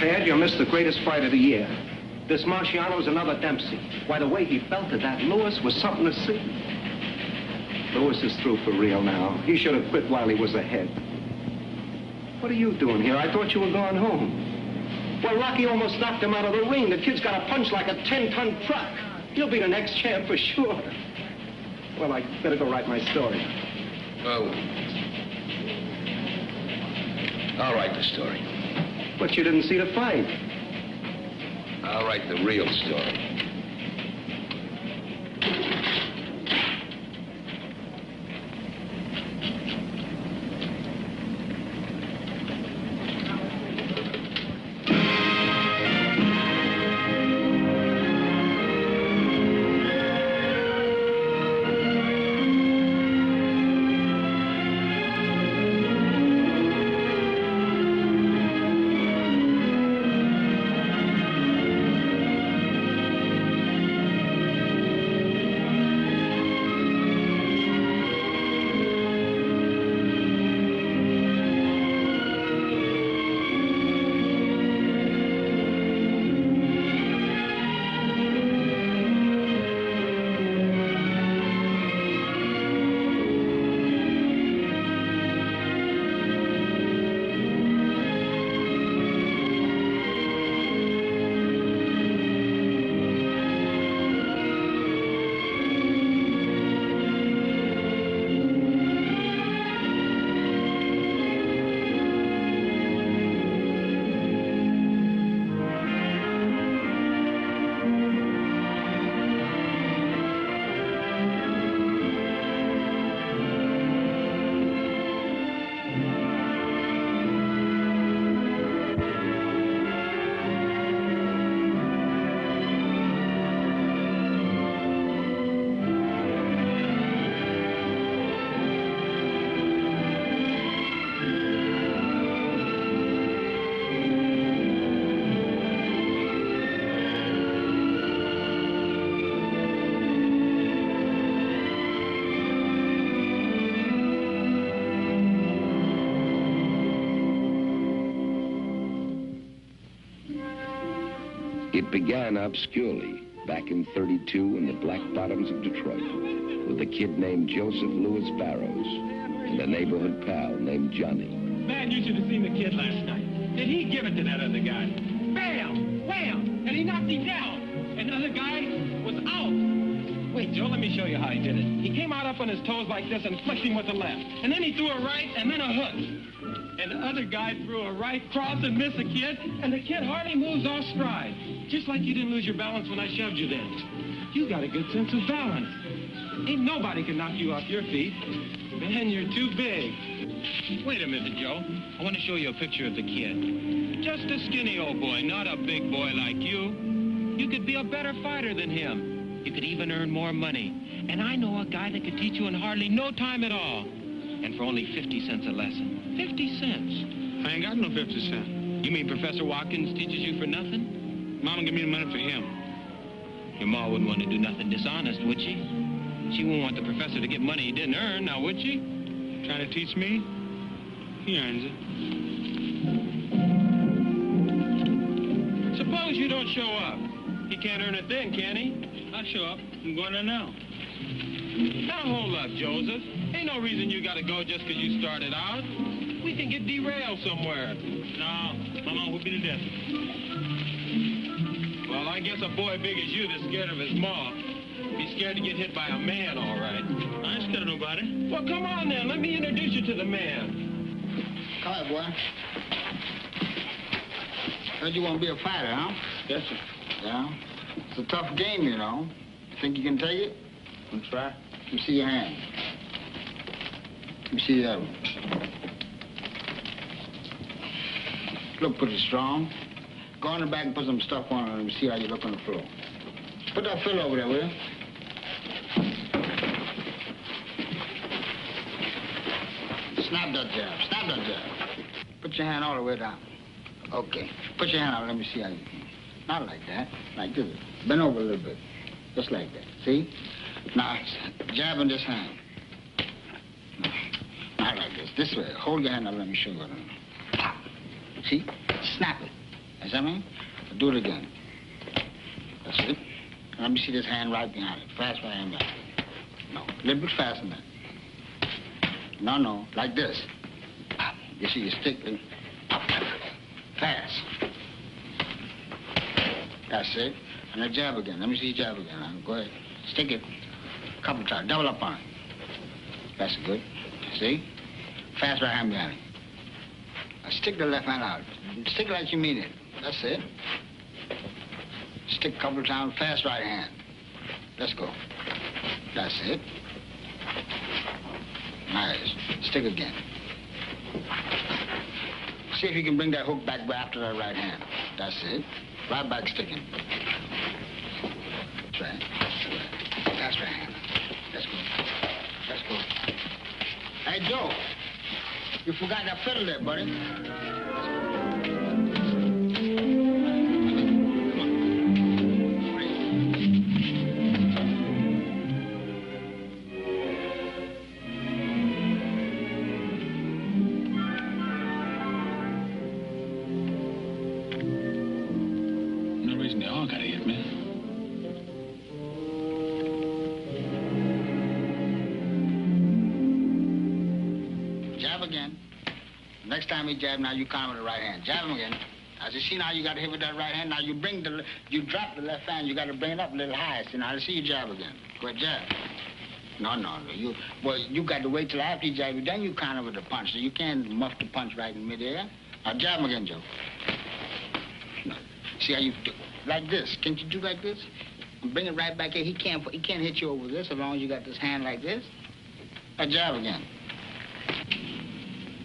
prepared, you missed the greatest fight of the year. This Marciano's another Dempsey. Why, the way he belted that Lewis was something to see. Lewis is through for real now. He should have quit while he was ahead. What are you doing here? I thought you were going home. Well, Rocky almost knocked him out of the ring. The kid's got a punch like a 10-ton truck. He'll be the next champ for sure. Well, I better go write my story. Well, I'll write the story. But you didn't see the fight. I'll write the real story. It began obscurely back in '32 in the black bottoms of Detroit with a kid named Joseph Louis Barrows and a neighborhood pal named Johnny. Man, you should have seen the kid last night. Did he give it to that other guy? Bam! Wham! And he knocked him down. And the other guy was out. Wait, Joe, let me show you how he did it. He came out up on his toes like this and flicked him with the left. And then he threw a right and then a hook. And the other guy threw a right cross and missed the kid, and the kid hardly moves off stride. Just like you didn't lose your balance when I shoved you then. You got a good sense of balance. Ain't nobody can knock you off your feet. Man, you're too big. Wait a minute, Joe. I want to show you a picture of the kid. Just a skinny old boy, not a big boy like you. You could be a better fighter than him. You could even earn more money. And I know a guy that could teach you in hardly no time at all. And for only 50 cents a lesson. 50 cents. I ain't got no 50 cents. You mean Professor Watkins teaches you for nothing? Mama give me the money for him. Your ma wouldn't want to do nothing dishonest, would she? She wouldn't want the professor to get money he didn't earn, now would she? Trying to teach me? He earns it. Suppose you don't show up. He can't earn it then, can he? I'll show up. I'm going there now. Now hold up, Joseph. Ain't no reason you gotta go just 'cause you started out. We can get derailed somewhere. No, Mama will be to death. Well, I guess a boy big as you that's scared of his ma, be scared to get hit by a man, all right. I ain't scared of nobody. Well, come on then. Let me introduce you to the man. Come here, boy. Heard you want to be a fighter, huh? Yes, sir. Yeah? It's a tough game, you know. You think you can take it? I'll try. Let me see your hand. Let me see the other one. Look pretty strong. Go in the back and put some stuff on it and see how you look on the floor. Put that fill over there, will you? Snap that jab. Snap that jab. Put your hand all the way down. Okay. Put your hand out. Let me see how you can. Not like that. Like this. Bend over a little bit. Just like that. See? Now, jab in this hand. Not like this. This way. Hold your hand out. Let me show you what I mean. See? Snap it. Esemai, do it again. That's it. Let me see this hand right behind it. Fast right hand behind it. No, a little bit faster than that. No, like this. You see your stick, fast. That's it. And then jab again. Let me see you jab again. Now. Go ahead. Stick it. A couple times. Double up on it. That's good. See? Fast right hand behind it. Now stick the left hand out. Stick like you mean it. That's it. Stick a couple of times. Fast right hand. Let's go. That's it. Nice. Stick again. See if you can bring that hook back after that right hand. That's it. Right back sticking. That's right. That's right hand. Let's go. Let's go. Hey, Joe. You forgot that fiddle there, buddy. They all gotta hit me. Jab again. Next time he jab, now you count with the right hand. Jab him again. As you see now, you got to hit with that right hand. Now you drop the left hand. You got to bring it up a little higher. See, now I see you jab again. Go ahead, jab. No. You got to wait till after you jab you. Then you counter with the punch. So you can't muff the punch right in midair. Now jab him again, Joe. No. See how you do? Like this. Can't you do like this? And bring it right back here. He can't hit you over this as long as you got this hand like this. Now jab again.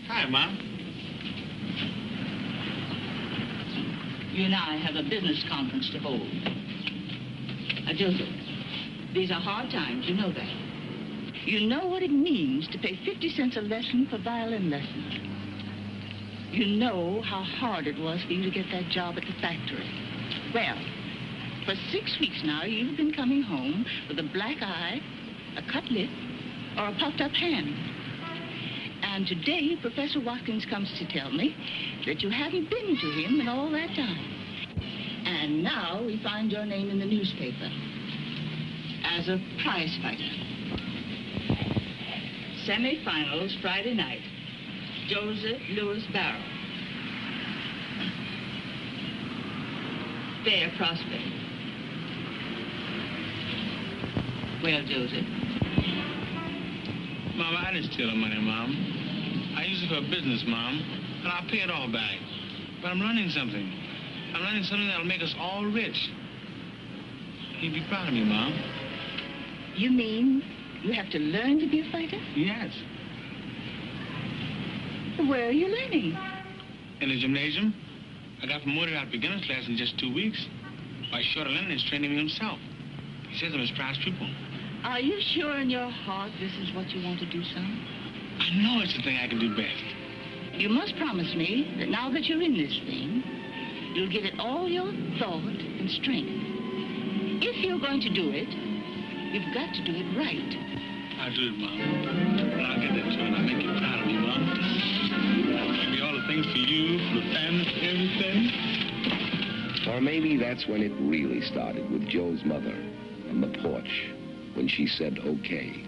Hi, Mom. You and I have a business conference to hold. Joseph, these are hard times, you know that. You know what it means to pay 50 cents a lesson for violin lessons. You know how hard it was for you to get that job at the factory. Well, for 6 weeks now, you've been coming home with a black eye, a cut lip, or a puffed up hand. And today, Professor Watkins comes to tell me that you haven't been to him in all that time. And now we find your name in the newspaper as a prize fighter. Semi-finals Friday night. Joseph Louis Barrow. Fair prospect. Well, Joseph. Mama, I didn't steal the money, Mom. I used it for a business, Mom, and I'll pay it all back. But I'm learning something. I'm learning something that'll make us all rich. You'd be proud of me, Mom. You mean you have to learn to be a fighter? Yes. Where are you learning? In the gymnasium. I got promoted out of beginner's class in just 2 weeks. Why, Shorter Lennon is training me himself. He says I'm his prize pupil. Are you sure in your heart this is what you want to do, son? I know it's the thing I can do best. You must promise me that now that you're in this thing, you'll give it all your thought and strength. If you're going to do it, you've got to do it right. I'll do it, Mom. And I'll get that too, and I'll make you proud of me, Mom. I'll do all the things for you, for the family, for everything. Or maybe that's when it really started with Joe's mother on the porch when she said okay.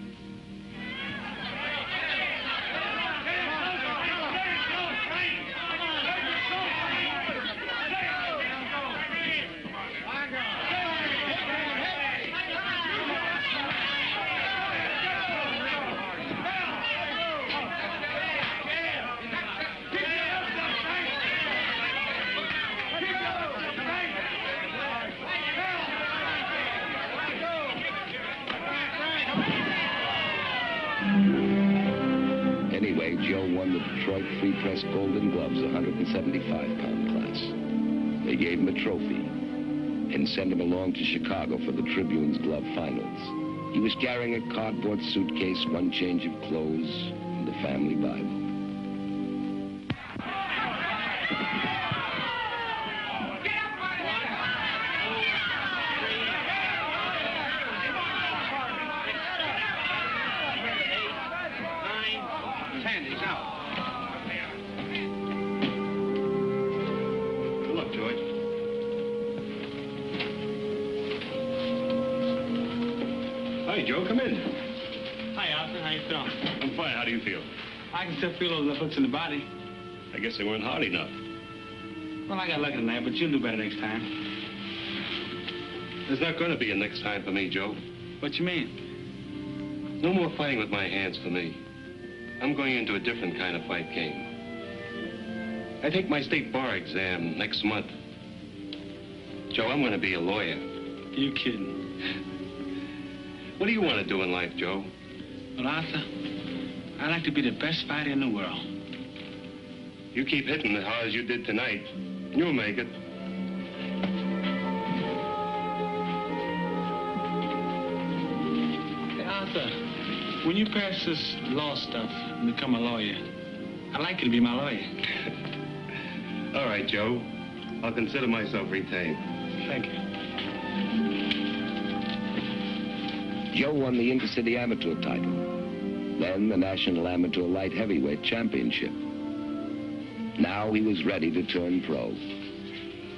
Anyway, Joe won the Detroit Free Press Golden Gloves 175-pound class. They gave him a trophy and sent him along to Chicago for the Tribune's glove finals. He was carrying a cardboard suitcase, one change of clothes, and the family Bible. Look, George, Hey, Joe, come in. Hi, Arthur. How you feeling? I'm fine. How do you feel? I can still feel those left hooks in the body. I guess they weren't hard enough. Well, I got lucky tonight, but you'll do better next time. There's not going to be a next time for me, Joe. What you mean? No more fighting with my hands for me. I'm going into a different kind of fight game. I take my state bar exam next month. Joe, I'm going to be a lawyer. You kidding? What do you want to do in life, Joe? Well, Arthur, I'd like to be the best fighter in the world. You keep hitting as hard as you did tonight. You'll make it. Hey, Arthur, when you pass this law stuff and become a lawyer, I'd like you to be my lawyer. All right, Joe. I'll consider myself retained. Thank you. Joe won the Intercity Amateur title, then the National Amateur Light Heavyweight Championship. Now he was ready to turn pro.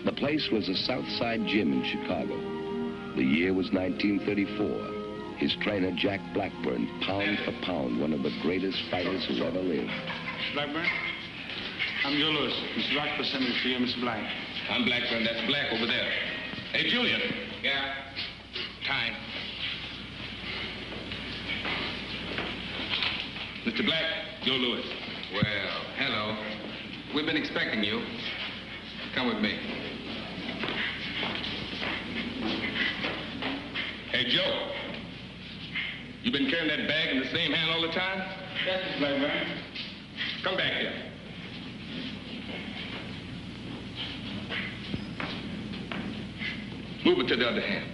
The place was a Southside gym in Chicago. The year was 1934. His trainer, Jack Blackburn, pound for pound, one of the greatest fighters who ever lived. Blackburn? I'm Joe Lewis. Mr. Rockford sent me for you, Mr. Black. I'm Blackburn. That's Black over there. Hey, Julian. Yeah? Time. Mr. Black, Joe Lewis. Well, hello. We've been expecting you. Come with me. Hey, Joe. You been carrying that bag in the same hand all the time? Yes, Mr. Blackburn. Come back here. Move it to the other hand.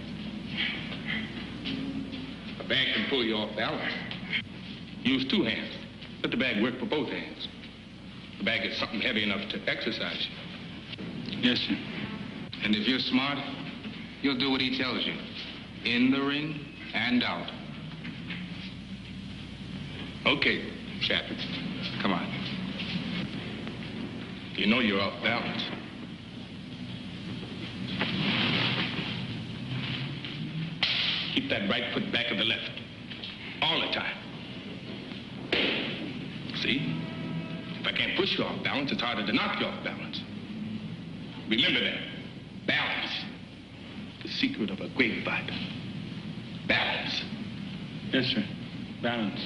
A bag can pull you off balance. Use two hands. Let the bag work for both hands. The bag is something heavy enough to exercise you. Yes, sir. And if you're smart, you'll do what he tells you. In the ring and out. Okay, Chappie. Come on. You know you're off balance. Keep that right foot back of the left. All the time. See? If I can't push you off balance, it's harder to knock you off balance. Remember that. Balance. The secret of a great fighter. Balance. Yes, sir. Balance.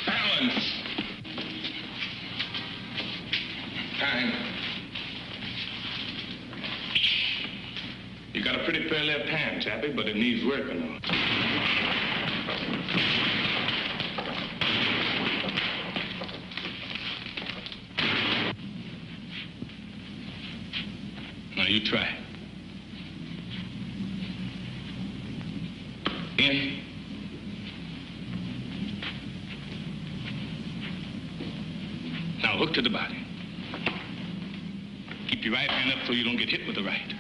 Balance. Time. You got a pretty fair left hand, Chappie, but it needs working on. Now you try. In. Now hook to the body. Keep your right hand up so you don't get hit with the right.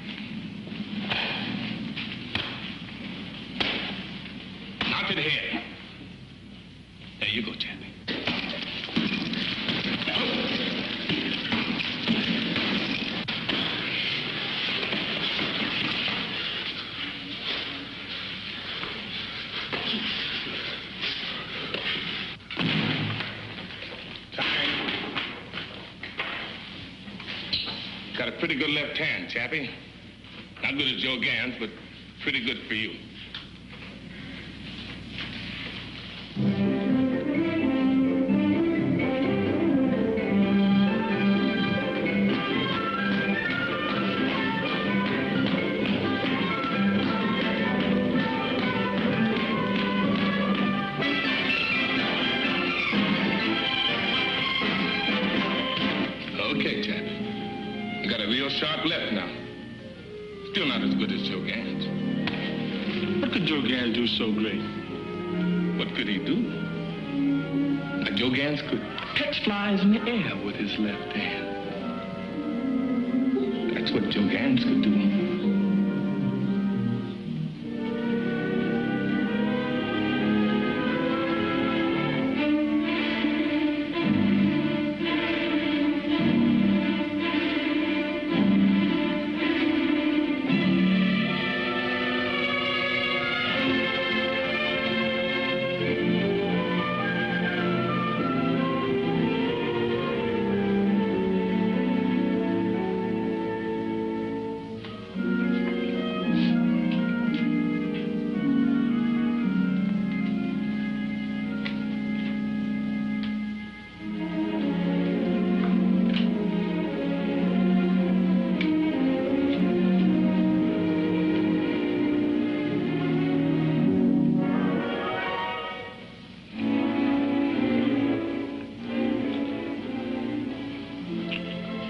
Now to the head. There you go, Chappie. Got a pretty good left hand, Chappie. Not good as Joe Gans, but pretty good for you. Okay, Chappie. You got a real sharp left now. Still not as good as Joe Gans. What could Joe Gans do so great? What could he do? Now, Joe Gans could catch flies in the air with his left hand. That's what Joe Gans could do.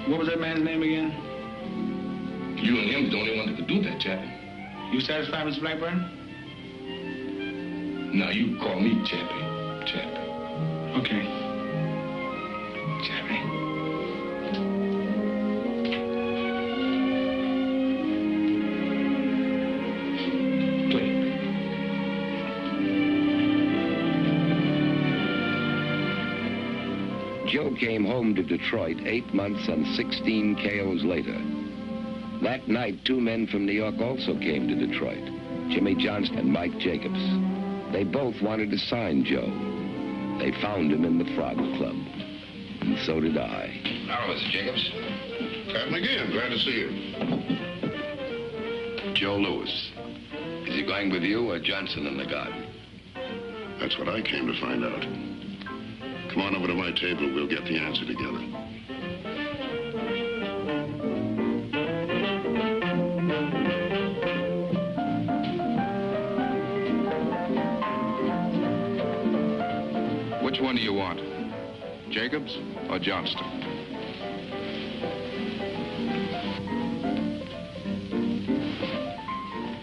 What was that man's name again? You and him's the only one that could do that, Chappie. You satisfied, Mr. Blackburn? Now, you call me Chappie. Chappie. Okay. Chappie. Play. Joe came home to Detroit 8 months and 16 KOs later. That night, 2 men from New York also came to Detroit, Jimmy Johnston and Mike Jacobs. They both wanted to sign Joe. They found him in the Frog Club. And so did I. Hello, Mr. Jacobs. Captain again. Glad to see you. Joe Lewis. Is he going with you or Johnson in the garden? That's what I came to find out. Come on over to my table. We'll get the answer together. Which one do you want? Jacobs or Johnston?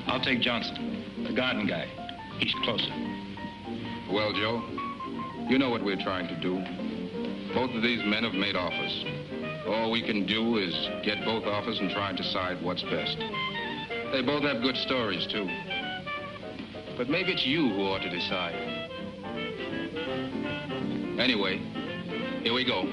I'll take Johnston, the garden guy. He's closer. Well, Joe, you know what we're trying to do. Both of these men have made offers. All we can do is get both offers and try and decide what's best. They both have good stories, too. But maybe it's you who ought to decide. Anyway, here we go.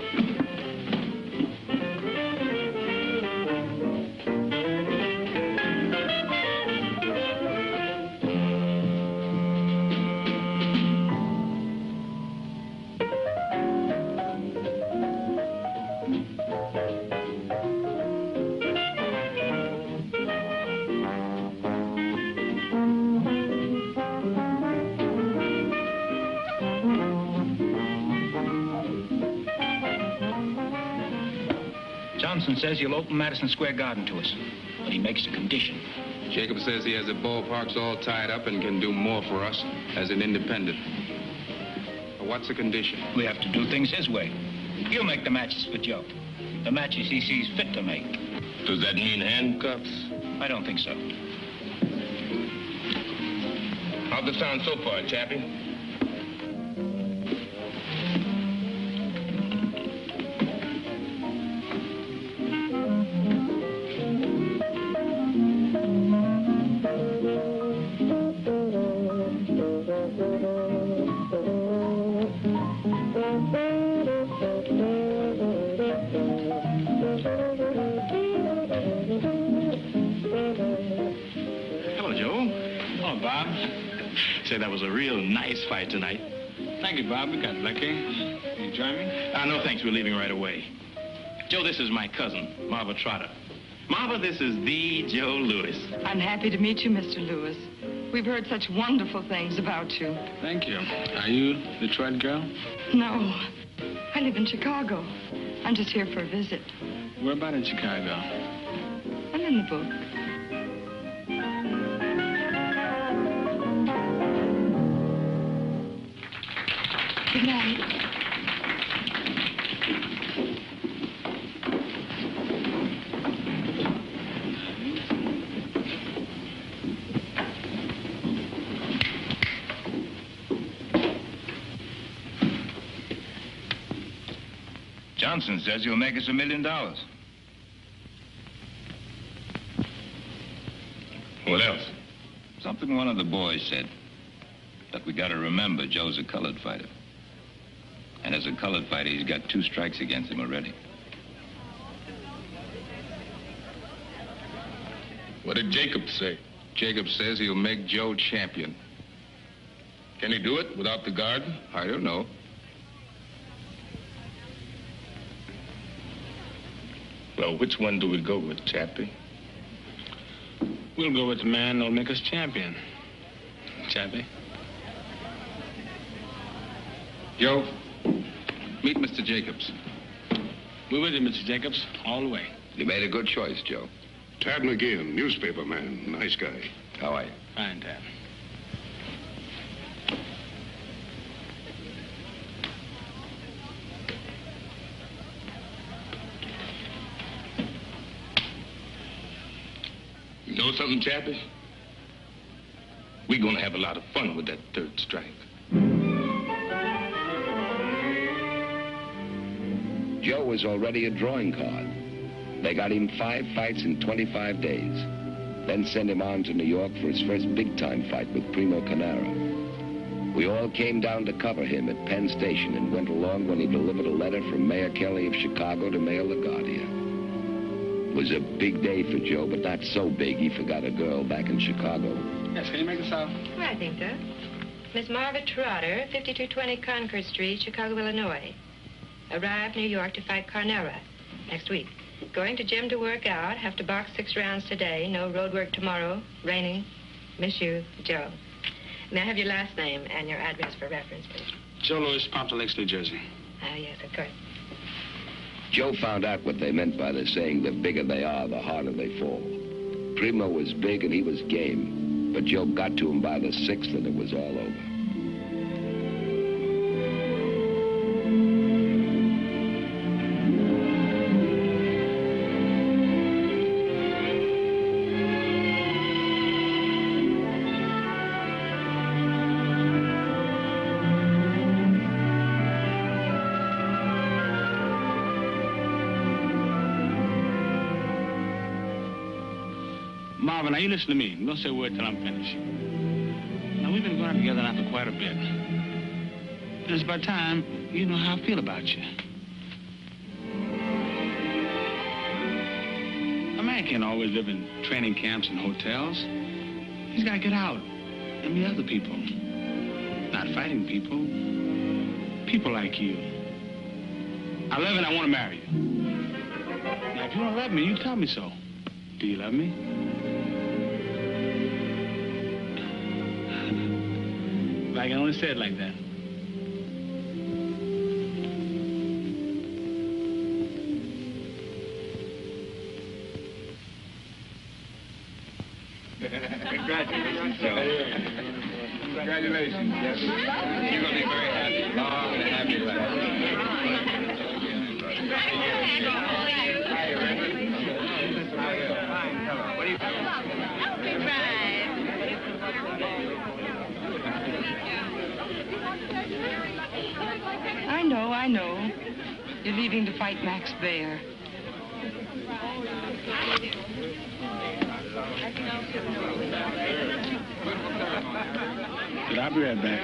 Johnson says he'll open Madison Square Garden to us, but he makes a condition. Jacob says he has the ballparks all tied up and can do more for us as an independent. But what's the condition? We have to do things his way. He'll make the matches for Joe. The matches he sees fit to make. Does that mean handcuffs? I don't think so. How's it sound so far, Chappie? Hello, Joe. Oh, Bob. Say, that was a real nice fight tonight. Thank you, Bob. We got lucky. You join me? No, thanks. We're leaving right away. Joe, this is my cousin, Marva Trotter. Marva, this is the Joe Lewis. I'm happy to meet you, Mr. Lewis. We've heard such wonderful things about you. Thank you. Are you a Detroit girl? No, I live in Chicago. I'm just here for a visit. Where about in Chicago? I'm in the book. Good night. Johnson says he'll make us $1 million. What else? Something one of the boys said. That we gotta remember Joe's a colored fighter. And as a colored fighter, he's got 2 strikes against him already. What did Jacob say? Jacob says he'll make Joe champion. Can he do it without the garden? I don't know. Well, which one do we go with, Chappie? We'll go with the man that'll make us champion. Chappie. Joe, meet Mr. Jacobs. We're with you, Mr. Jacobs, all the way. You made a good choice, Joe. Tad McGeehan, newspaper man. Nice guy. How are you? Fine, Tad. know something, Chappie? We're gonna have a lot of fun with that third strike. Joe was already a drawing card. They got him 5 fights in 25 days. Then sent him on to New York for his first big-time fight with Primo Carnera. We all came down to cover him at Penn Station and went along when he delivered a letter from Mayor Kelly of Chicago to Mayor LaGuardia. It was a big day for Joe, but not so big he forgot a girl back in Chicago. Yes, can you make this out? I think so. Miss Margaret Trotter, 5220 Concord Street, Chicago, Illinois. Arrived New York to fight Carnera next week. Going to gym to work out. Have to box 6 rounds today. No road work tomorrow. Raining. Miss you, Joe. May I have your last name and your address for reference, please? Joe Louis, Pompton Lakes, New Jersey. Yes, of course. Joe found out what they meant by the saying, the bigger they are, the harder they fall. Primo was big and he was game, but Joe got to him by the 6th and it was all over. Marvin, now you listen to me. Don't say a word till I'm finished. Now, we've been going out together now for quite a bit. And it's about time you know how I feel about you. A man can't always live in training camps and hotels. He's got to get out and meet other people. Not fighting people. People like you. I love you and I want to marry you. Now, if you don't love me, you tell me so. Do you love me? If I can only say it like that. Congratulations, Joe. Congratulations. Yes. You're going to be very happy. Long and happy life. What do you think? I know. You're leaving to fight Max Baer. But I'll be right back.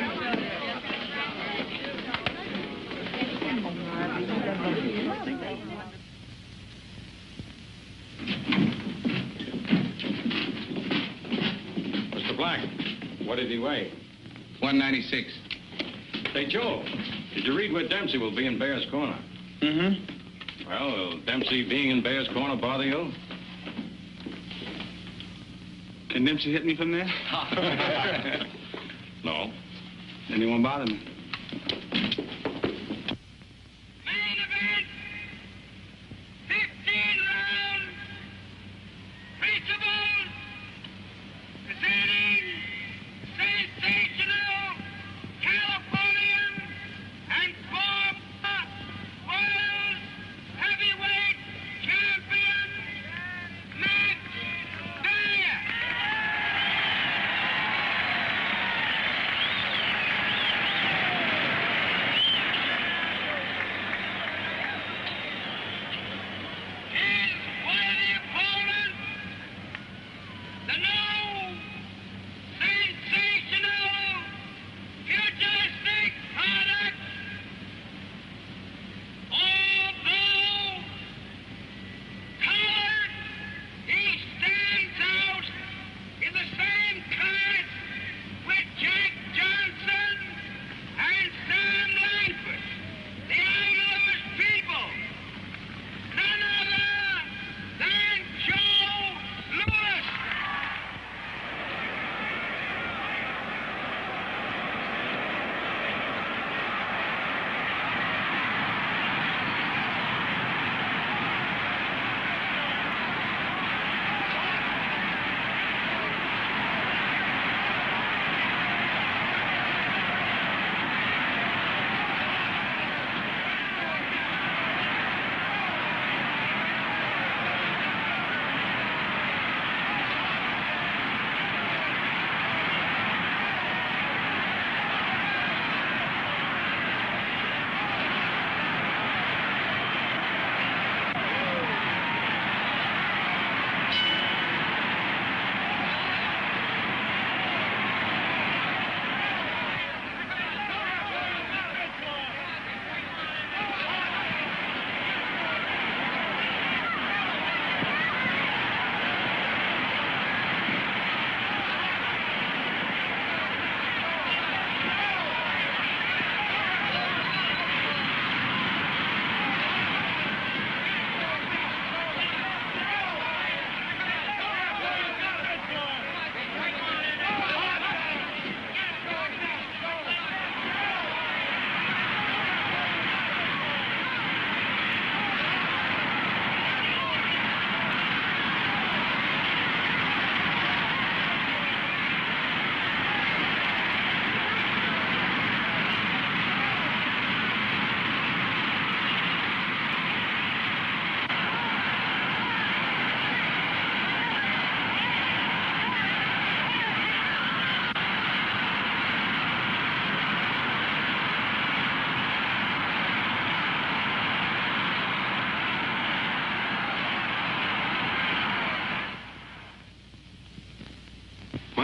Mr. Black, what did he weigh? 196. Say, Joe, did you read where Dempsey will be in Bear's Corner? Mm-hmm. Well, will Dempsey being in Bear's Corner bother you? Can Dempsey hit me from there? No. Then he won't bother me.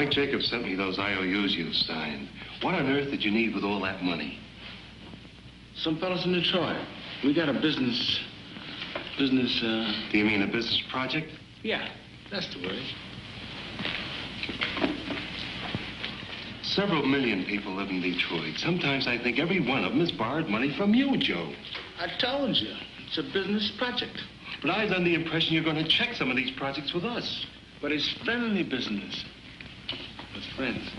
Mike Jacobs sent me those IOUs you signed. What on earth did you need with all that money? Some fellas in Detroit. We got a business. Do you mean a business project? Yeah, that's the word. Several million people live in Detroit. Sometimes I think every one of them has borrowed money from you, Joe. I told you, it's a business project. But I was under the impression you're going to check some of these projects with us. But it's friendly business. With friends.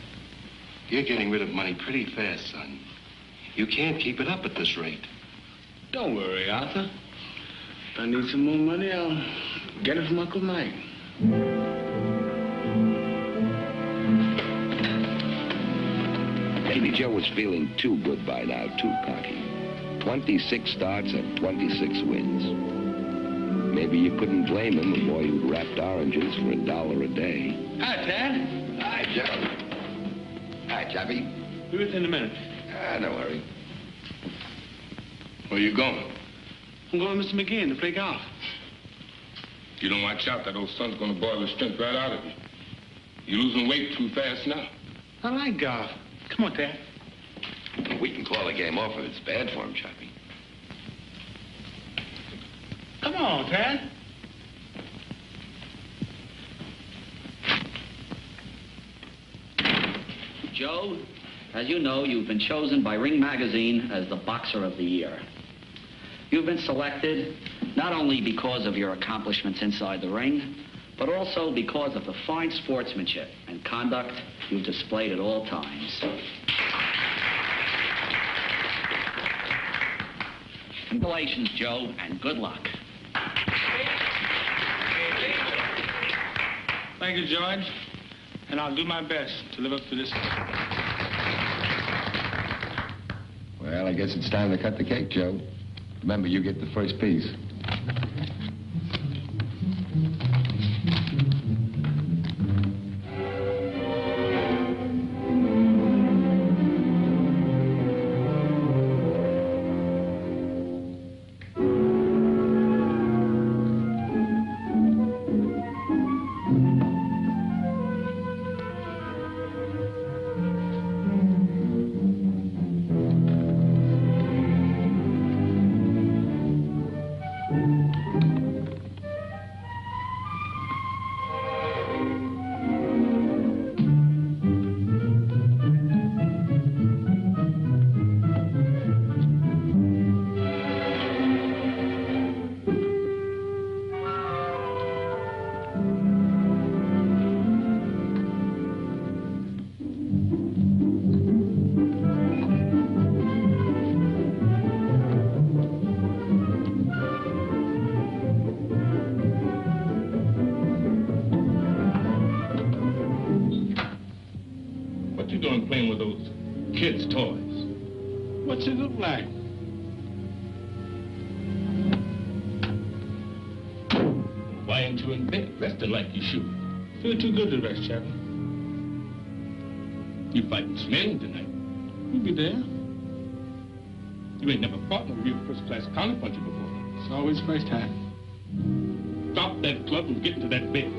You're getting rid of money pretty fast, son. You can't keep it up at this rate. Don't worry, Arthur. If I need some more money, I'll get it from Uncle Mike. Maybe Joe was feeling too good by now, too cocky. 26 starts and 26 wins. Maybe you couldn't blame him, a boy who'd wrapped oranges for $1 a day. Hi, Tad. Hi, Joe. Hi, Chappie. Be with you in a minute. No hurry. Where you going? I'm going with Mr. McGinn to play golf. If you don't watch out, that old sun's gonna boil the strength right out of you. You're losing weight too fast now. I like golf. Come on, Tad. We can call the game off if it's bad for him, Chappie. Come on, Tad. Joe, as you know, you've been chosen by Ring Magazine as the Boxer of the Year. You've been selected not only because of your accomplishments inside the ring, but also because of the fine sportsmanship and conduct you've displayed at all times. Congratulations, Joe, and good luck. Thank you, George. And I'll do my best to live up to this. Well, I guess it's time to cut the cake, Joe. Remember, you get the first piece. Playing with those kids' toys. What's it look like? Why ain't you in bed resting like you should? Feel too good to rest, Chappie. You fighting Slim tonight. You'll be there. You ain't never fought no real first-class counterpuncher before. It's always first time. Drop that club and get into that bed.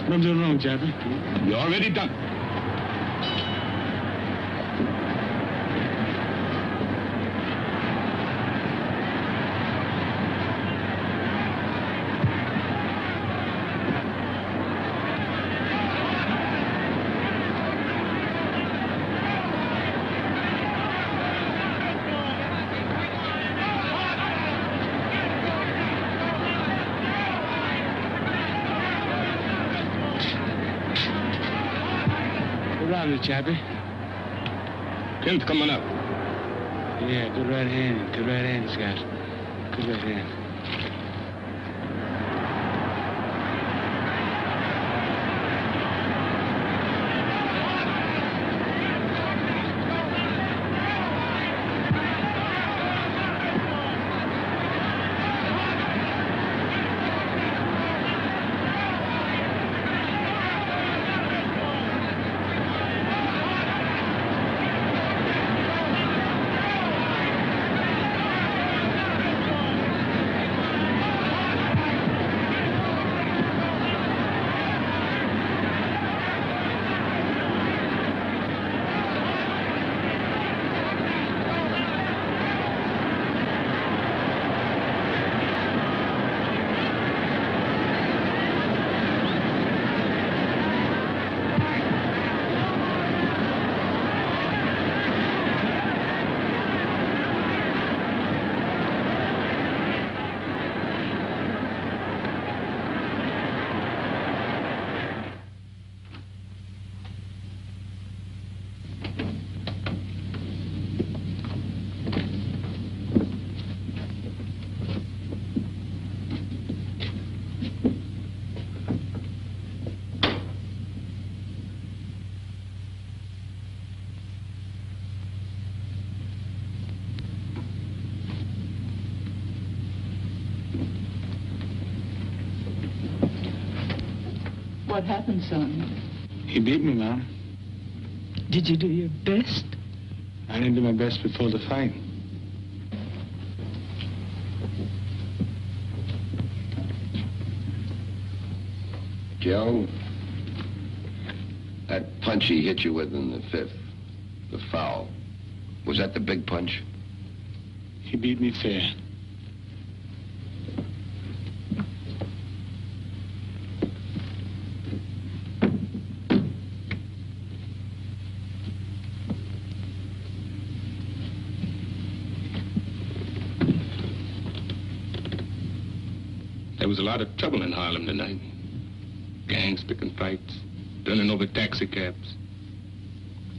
What I'm doing wrong, Chappie? You already done. Chappie. Pim's coming up. Yeah, good right hand. Good right hand he's got. Good right hand. What happened, son? He beat me, Mom. Did you do your best? I didn't do my best before the fight. Joe, that punch he hit you with in the fifth, the foul, was that the big punch? He beat me fair. There was a lot of trouble in Harlem tonight. Gangs picking fights, running over taxi cabs.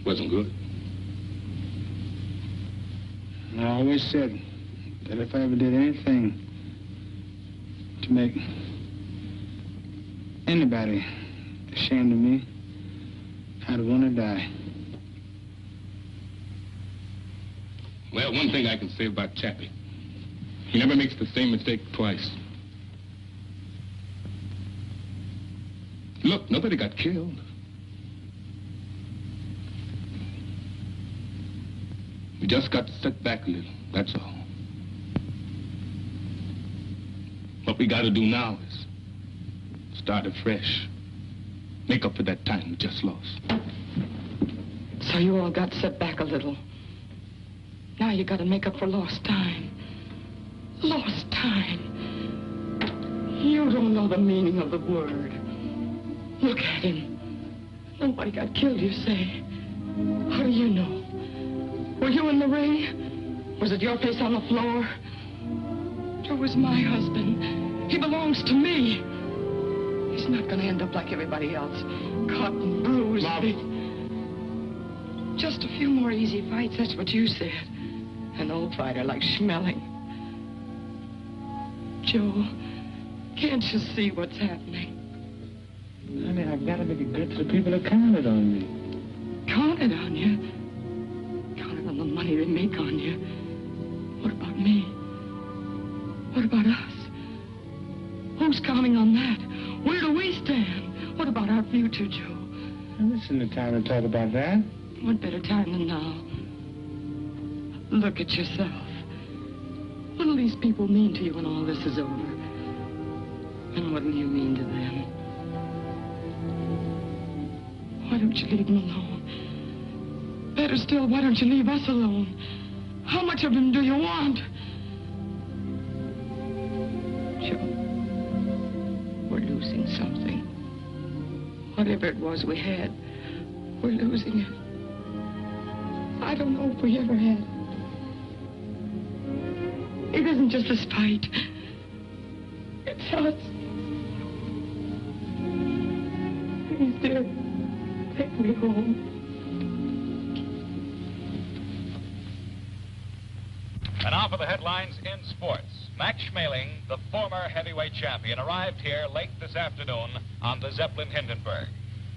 Wasn't good. I always said that if I ever did anything to make anybody ashamed of me, I'd want to die. Well, one thing I can say about Chappie, he never makes the same mistake twice. Look, nobody got killed. We just got set back a little, that's all. What we got to do now is start afresh. Make up for that time we just lost. So you all got set back a little. Now you got to make up for lost time. Lost time. You don't know the meaning of the word. Look at him. Nobody got killed, you say. How do you know? Were you in the ring? Was it your face on the floor? Joe was my husband. He belongs to me. He's not going to end up like everybody else. Cut and bruised. Just a few more easy fights, that's what you said. An old fighter like Schmeling. Joe, can't you see what's happening? Honey, I've got to make it good to the people that counted on me. Counted on you? Counted on the money they make on you. What about me? What about us? Who's counting on that? Where do we stand? What about our future, Joe? This isn't the time to talk about that. What better time than now? Look at yourself. What'll these people mean to you when all this is over? And what'll you mean to them? Why don't you leave him alone? Better still, why don't you leave us alone? How much of him do you want? Joe, we're losing something. Whatever it was we had, we're losing it. I don't know if we ever had. It isn't just a spite. It's us. Please, dear, take me home. And now for the headlines in sports. Max Schmeling, the former heavyweight champion, arrived here late this afternoon on the Zeppelin Hindenburg.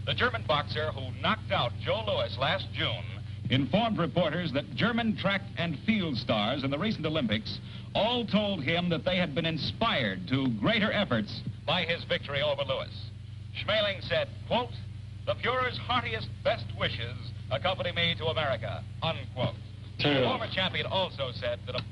The German boxer who knocked out Joe Louis last June informed reporters that German track and field stars in the recent Olympics all told him that they had been inspired to greater efforts by his victory over Louis. Schmeling said, quote, "The Fuhrer's heartiest best wishes accompany me to America," unquote. The former champion also said that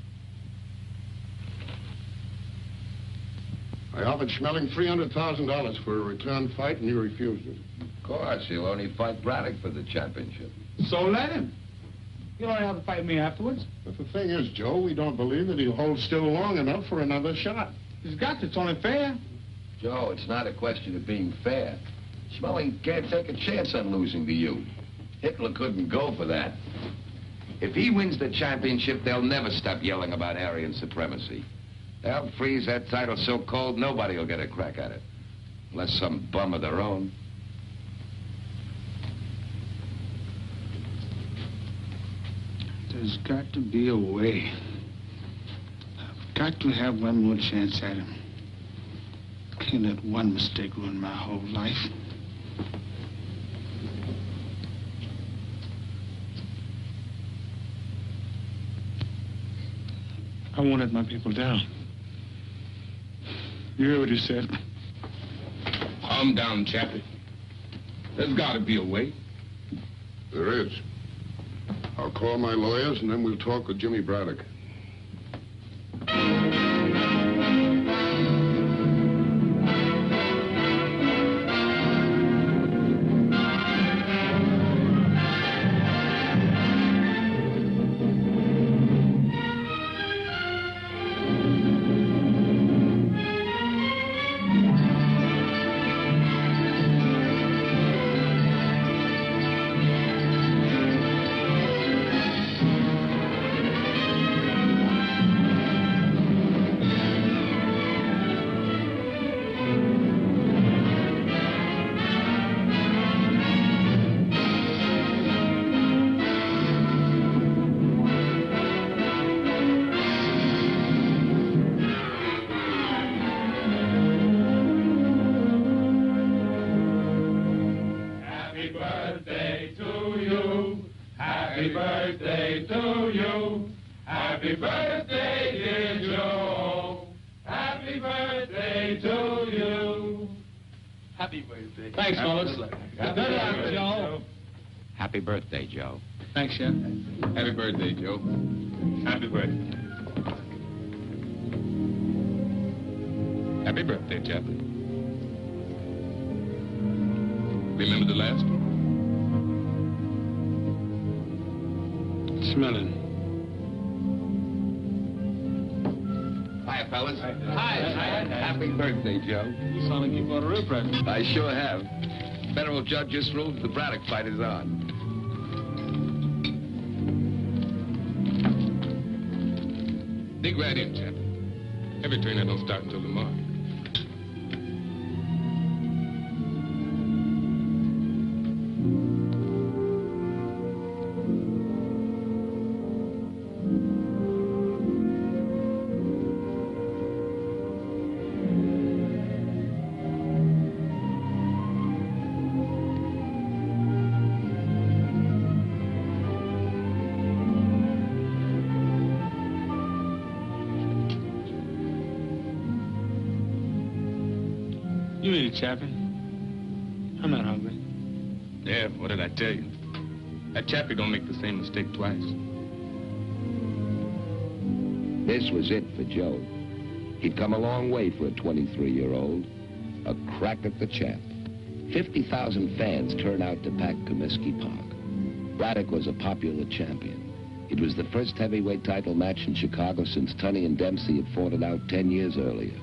I offered Schmeling $300,000 for a return fight, and he refused it. Of course, he'll only fight Braddock for the championship. So let him. You don't have to fight me afterwards. But the thing is, Joe, we don't believe that he'll hold still long enough for another shot. He's got to. It's only fair. Joe, it's not a question of being fair. Schmeling can't take a chance on losing to you. Hitler couldn't go for that. If he wins the championship, they'll never stop yelling about Aryan supremacy. They'll freeze that title so cold, nobody will get a crack at it. Unless some bum of their own. There's got to be a way. I've got to have one more chance at him. Can't let one mistake ruin my whole life. I won't let my people down. You heard what he said. Calm down, Chappie. There's got to be a way. There is. I'll call my lawyers, and then we'll talk with Jimmy Braddock. Thanks, fellas. Good luck, Joe. Happy birthday, Joe. Thanks, Chef. Happy birthday, Joe. Happy birthday. Happy birthday, Chappie. Remember the last one? Smelling. Hi, fellas. Hi. Happy birthday, Joe. You sound like you bought a real present. I sure have. Federal judge just ruled that the Braddock fight is on. Dig right in, Chappie. Every train that don't start until tomorrow. You eat it, Chappie. I'm not hungry. Yeah, what did I tell you? That Chappie don't make the same mistake twice. This was it for Joe. He'd come a long way for a 23-year-old. A crack at the champ. 50,000 fans turned out to pack Comiskey Park. Braddock was a popular champion. It was the first heavyweight title match in Chicago since Tunney and Dempsey had fought it out 10 years earlier.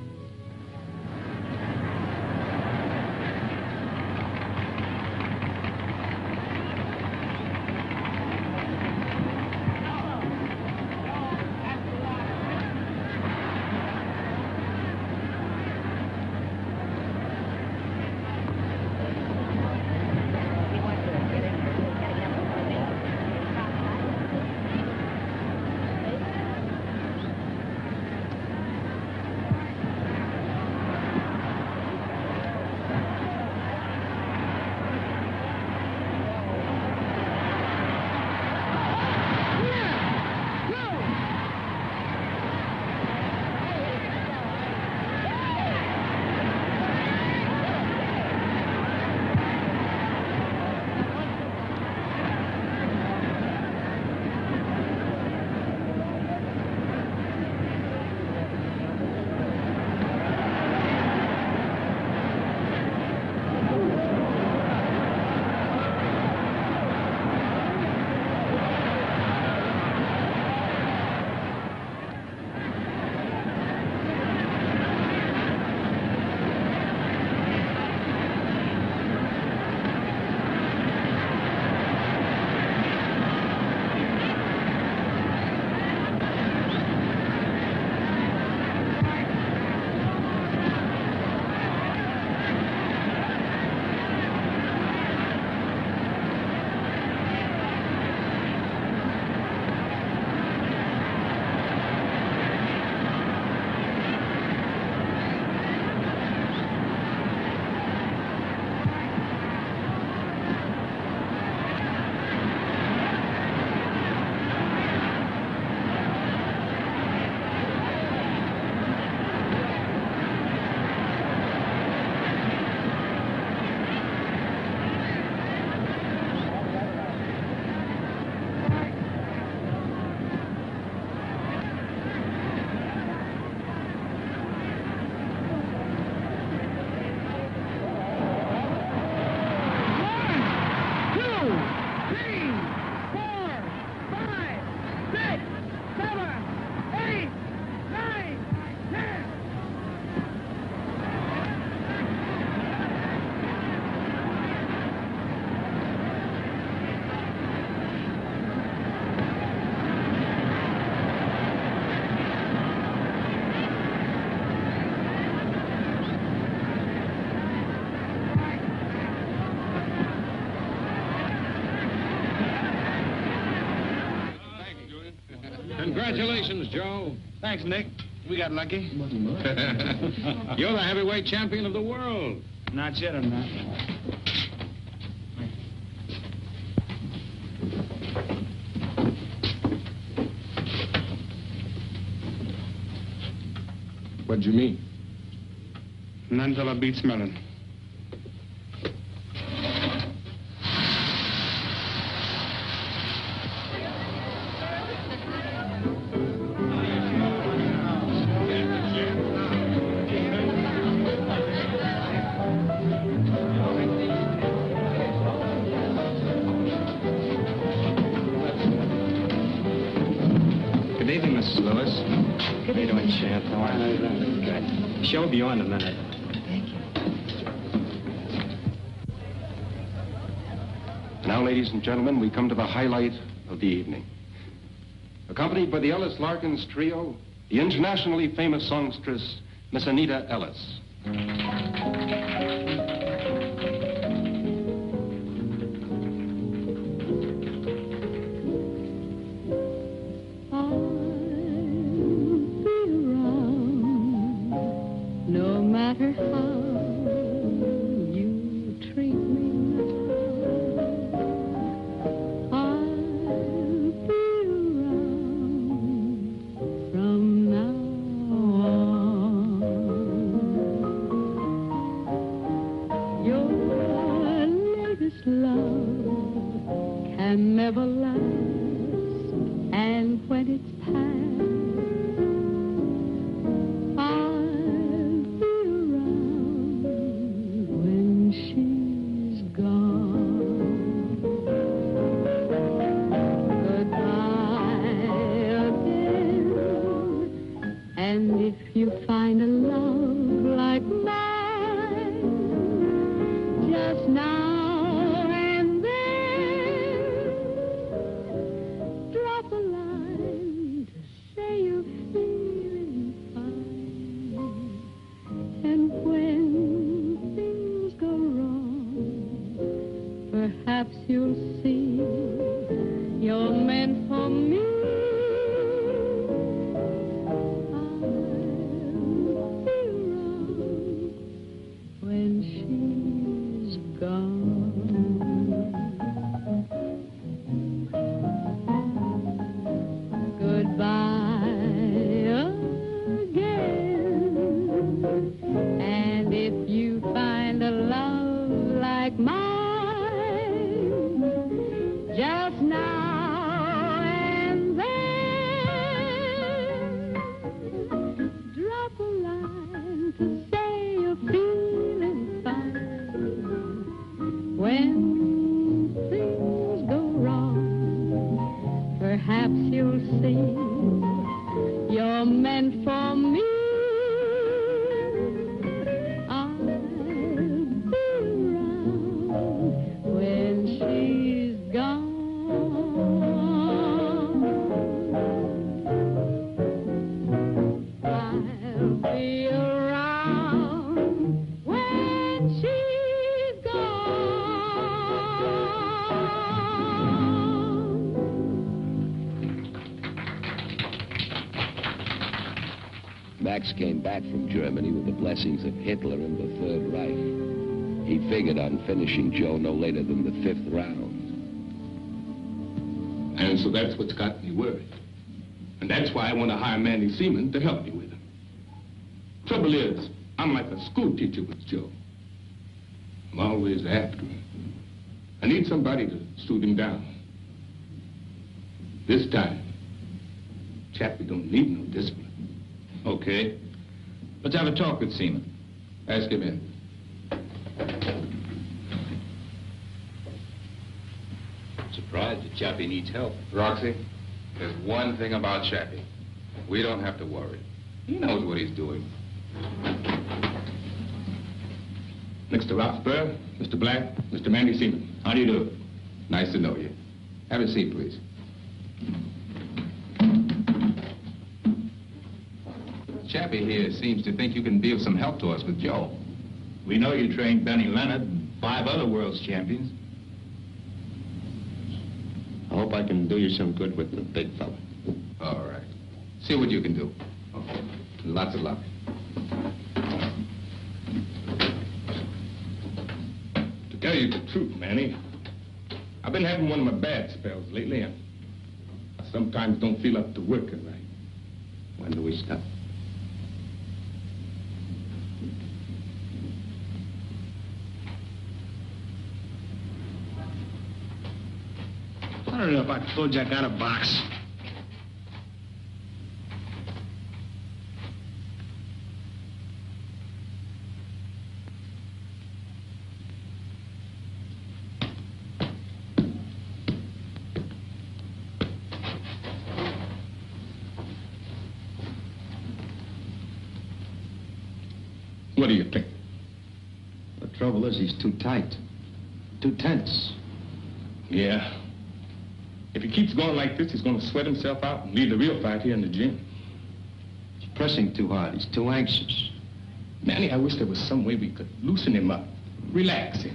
Congratulations, Joe. Thanks, Nick. We got lucky. You're the heavyweight champion of the world. Not yet, I'm not. What'd you mean? None till I beat smelling. Good evening, Mrs. Lewis. How you doing, Champ? How are you? Good. Show will be on in a minute. Thank you. Now, ladies and gentlemen, we come to the highlight of the evening. Accompanied by the Ellis Larkins Trio, the internationally famous songstress, Miss Anita Ellis. No matter how you treat me now, I'll be around from now on. Your latest love can never last, and when it's past, I'll be around when she perhaps you'll see you're meant for me. I'll be around when she's gone. I'll be around when she's Max came back from Germany with the blessings of Hitler and the Third Reich. He figured on finishing Joe no later than the 5th round. And so that's what's got me worried. And that's why I want to hire Manny Seaman to help me with him. Trouble is, I'm like a school teacher with Joe. I'm always after him. I need somebody to shoot him down. This time, Chappie don't need no discipline. Okay. Let's have a talk with Seaman. Ask him in. Surprised that Chappie needs help. Roxy, there's one thing about Chappie. We don't have to worry. He knows what he's doing. Mr. Roxburgh, Mr. Black, Mr. Manny Seaman. How do you do? Nice to know you. Have a seat, please. Chappie here seems to think you can be of some help to us with Joe. We know you trained Benny Leonard and 5 other world's champions. I hope I can do you some good with the big fella. All right. See what you can do. Lots of luck. To tell you the truth, Manny, I've been having one of my bad spells lately, and I sometimes don't feel up to working right. When do we stop? I don't know if I told you I got a box. What do you think? The trouble is he's too tight. Too tense. Yeah. If he keeps going like this, he's going to sweat himself out and leave the real fight here in the gym. He's pressing too hard. He's too anxious. Manny, I wish there was some way we could loosen him up, relax him.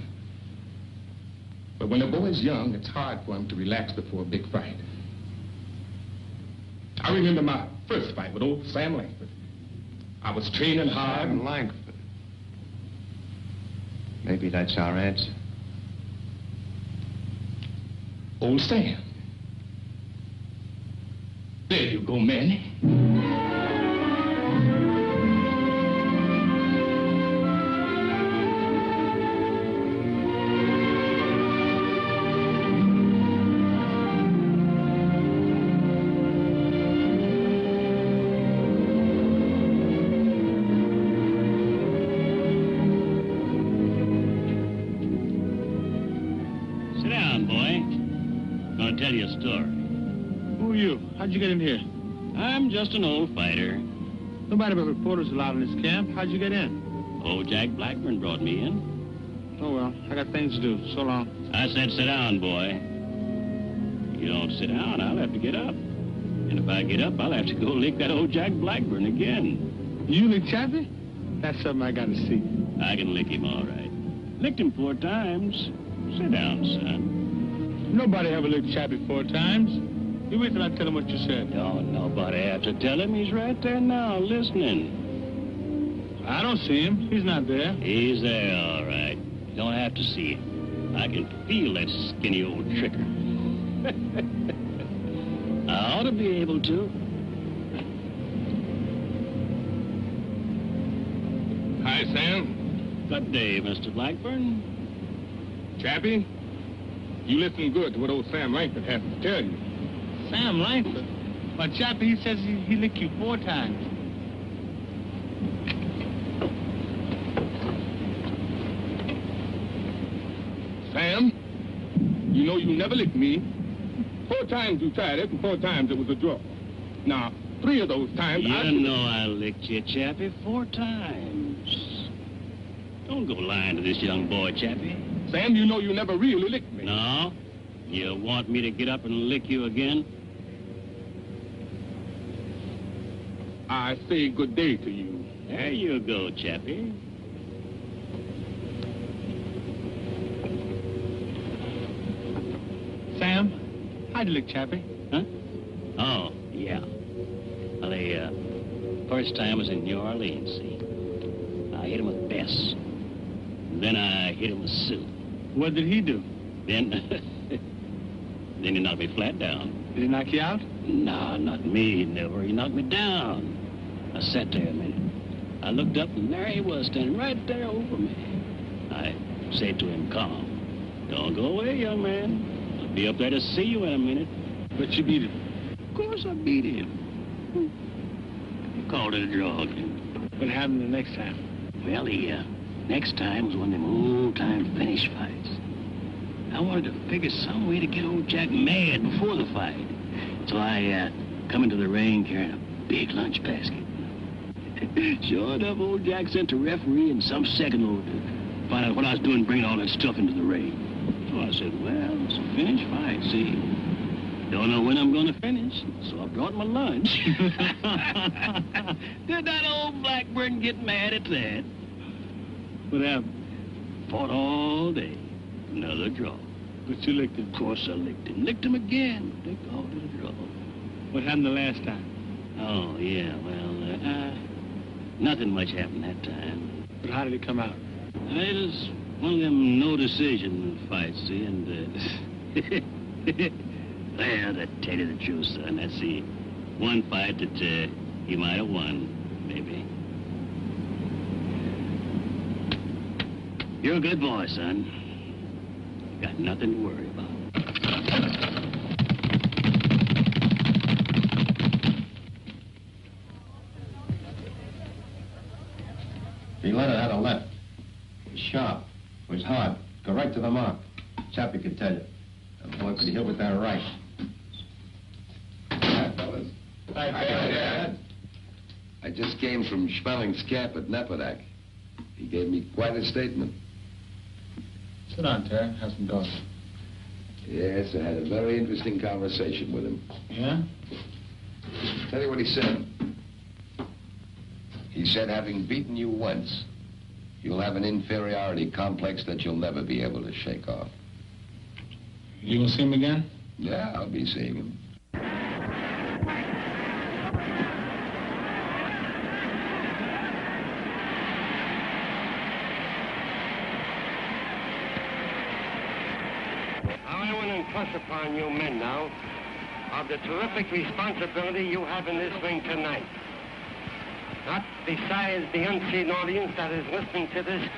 But when a boy's young, it's hard for him to relax before a big fight. I remember my first fight with old Sam Langford. I was training hard. Sam Langford. Maybe that's our answer. Old Sam. There you go, Manny. Sit down, boy. Gonna tell you a story. Who are you? How'd you get in here? I'm just an old fighter. Nobody but reporters allowed in this camp. How'd you get in? Old Jack Blackburn brought me in. Oh, well, I got things to do. So long. I said sit down, boy. You don't sit down, I'll have to get up. And if I get up, I'll have to go lick that old Jack Blackburn again. You lick Chappie? That's something I gotta see. I can lick him all right. Licked him 4 times. Sit down, son. Nobody ever licked Chappie 4 times. You wait till I tell him what you said. Don't nobody have to tell him. He's right there now, listening. I don't see him. He's not there. He's there, all right. You don't have to see him. I can feel that skinny old tricker. I ought to be able to. Hi, Sam. Good day, Mr. Blackburn. Chappie, you listen good to what old Sam Langford has to tell you. Sam Langford? But Chappie, he says he licked you 4 times. Sam, you know you never licked me. 4 times you tried it, and 4 times it was a draw. Now, 3 of those times You know I licked you, Chappie, 4 times. Don't go lying to this young boy, Chappie. Sam, you know you never really licked me. No? You want me to get up and lick you again? I say good day to you. There you go, Chappie. Sam, how'd you lick Chappie? Huh? Oh, yeah. Well, the first time was in New Orleans, see? I hit him with Bess. Then I hit him with Sue. What did he do? Then... then he knocked me flat down. Did he knock you out? No, not me, never. He knocked me down. I sat there a minute. I looked up, and there he was, standing right there over me. I said to him, calm. Don't go away, young man. I'll be up there to see you in a minute. But you beat him. Of course I beat him. You called it a draw again. What happened the next time? Well, the next time was one of them old-time finish fights. I wanted to figure some way to get old Jack mad before the fight. So I come into the ring carrying a big lunch basket. Sure enough, old Jack sent the referee in some second over to find out what I was doing bringing all that stuff into the ring. So I said, well, it's a finish fight, see? Don't know when I'm going to finish, so I brought my lunch. Did that old Blackburn get mad at that? What happened? Fought all day. Another draw. But you licked him. Of course I licked him. Licked him again. They called it a draw. What happened the last time? Oh, yeah, well, nothing much happened that time. But how did it come out? It was one of them no-decision fights, see, and, well, to tell you the truth, son, that's the one fight that, he might have won, maybe. You're a good boy, son. Got nothing to worry about. He learned how to left. It was sharp. It was hard. Go right to the mark. Chappie could tell you. That boy could hit with that right. Hi, fellas. Hi, Dad. I just came from Schmelling's camp at Nepodak. He gave me quite a statement. Sit down, Terry. Have some dogs. Yes, I had a very interesting conversation with him. Yeah? Tell you what he said. He said, having beaten you once, you'll have an inferiority complex that you'll never be able to shake off. You gonna see him again? Yeah, I'll be seeing him. I want to impress upon you men now of the terrific responsibility you have in this ring tonight. Not besides the unseen audience that is listening to this,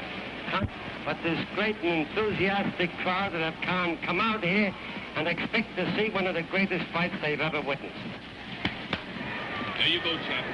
but this great and enthusiastic crowd that have come out here and expect to see one of the greatest fights they've ever witnessed. There you go, Chap.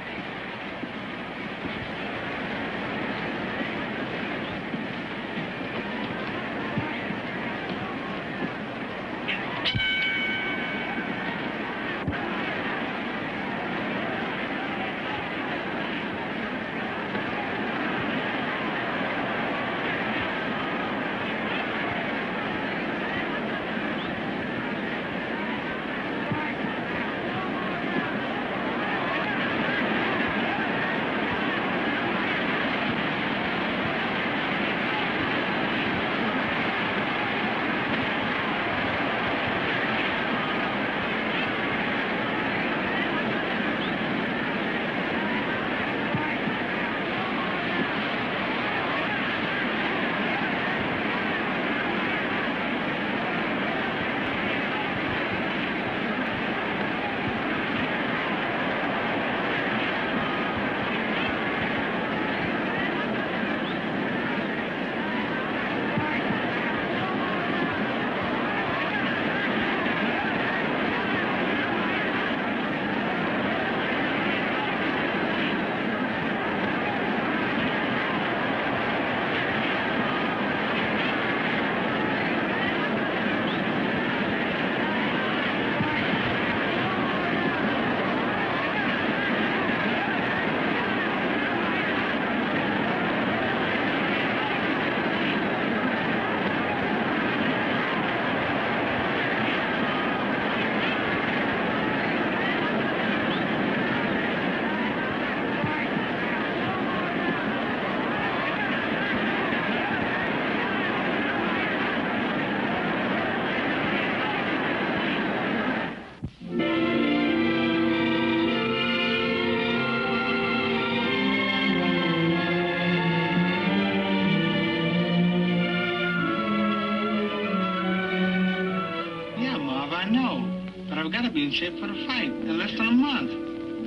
in shape for the fight in less than a month.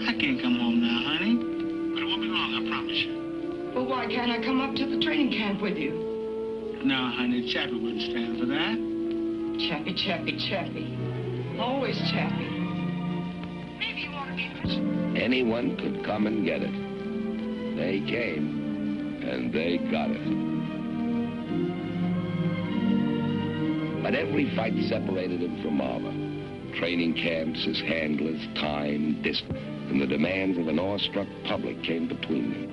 I can't come home now, honey. But it won't be long, I promise you. Well, why can't I come up to the training camp with you? No, honey, Chappie wouldn't stand for that. Chappie, Chappie, Chappie. Always Chappie. Maybe you want to be... Anyone could come and get it. They came, and they got it. But every fight separated him from Marva. Training camps, his handlers, time, distance, and the demands of an awestruck public came between them.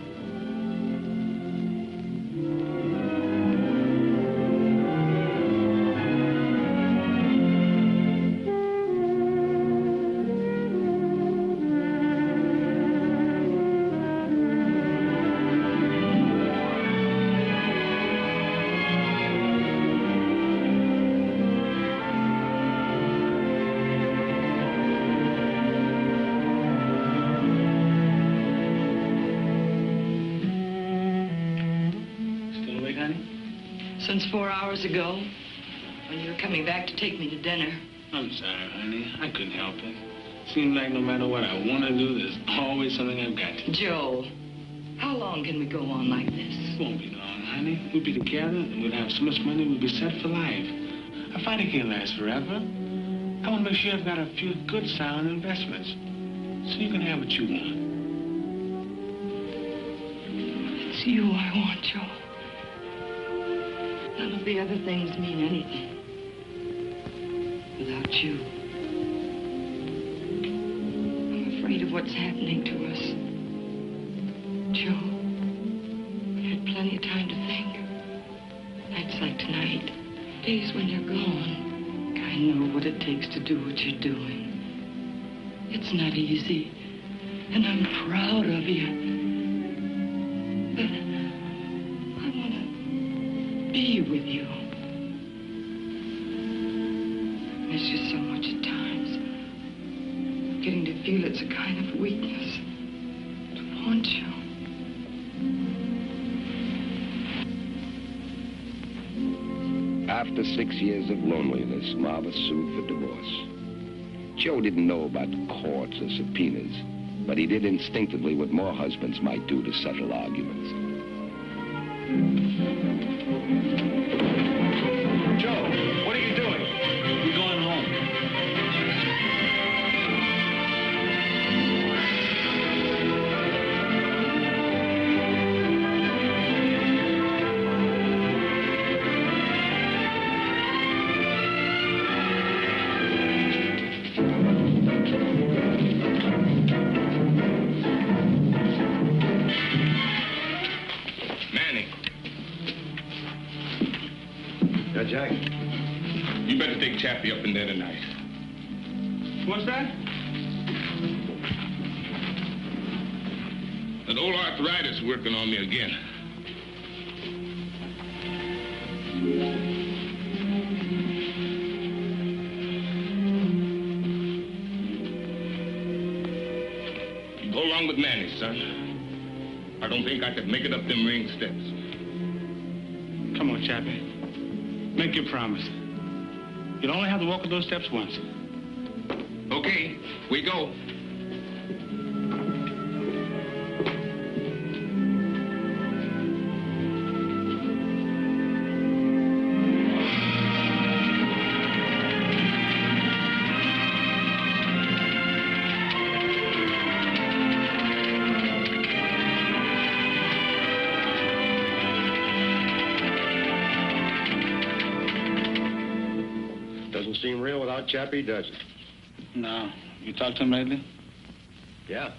Since 4 hours ago, when you were coming back to take me to dinner. I'm sorry, honey. I couldn't help it. Seems like no matter what I want to do, there's always something I've got to do. Joe, how long can we go on like this? It won't be long, honey. We'll be together, and we'll have so much money, we'll be set for life. A fighter can't last forever. I want to make sure I've got a few good, sound investments, so you can have what you want. It's you I want, Joe. None of the other things mean anything without you. I'm afraid of what's happening to us. Joe, we had plenty of time to think. Nights like tonight, days when you're gone. I know what it takes to do what you're doing. It's not easy, and I'm proud of you. Be with you. Miss you so much at times. Getting to feel it's a kind of weakness to want you. After 6 years of loneliness, Marva sued for divorce. Joe didn't know about the courts or subpoenas, but he did instinctively what more husbands might do to settle arguments. Joe, what are you doing? We're going home. Manny. Yeah, Jack? You better take Chappie up in there tonight. What's that? That old arthritis working on me again. You go along with Manny, son. I don't think I could make it up them ring steps. Come on, Chappie. Make your promise. You'll only have to walk up those steps once. Okay, we go. Doesn't seem real without Chappie, does it? No. You talked to him lately? Yeah.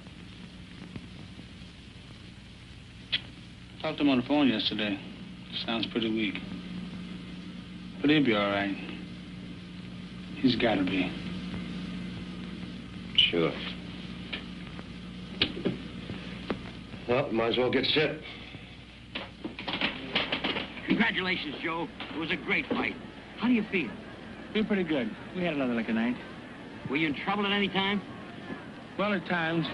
Talked to him on the phone yesterday. Sounds pretty weak. But he'll be all right. He's got to be. Sure. Well, might as well get set. Congratulations, Joe. It was a great fight. How do you feel? Feel pretty good. We had another lucky night. Were you in trouble at any time? Well, at times.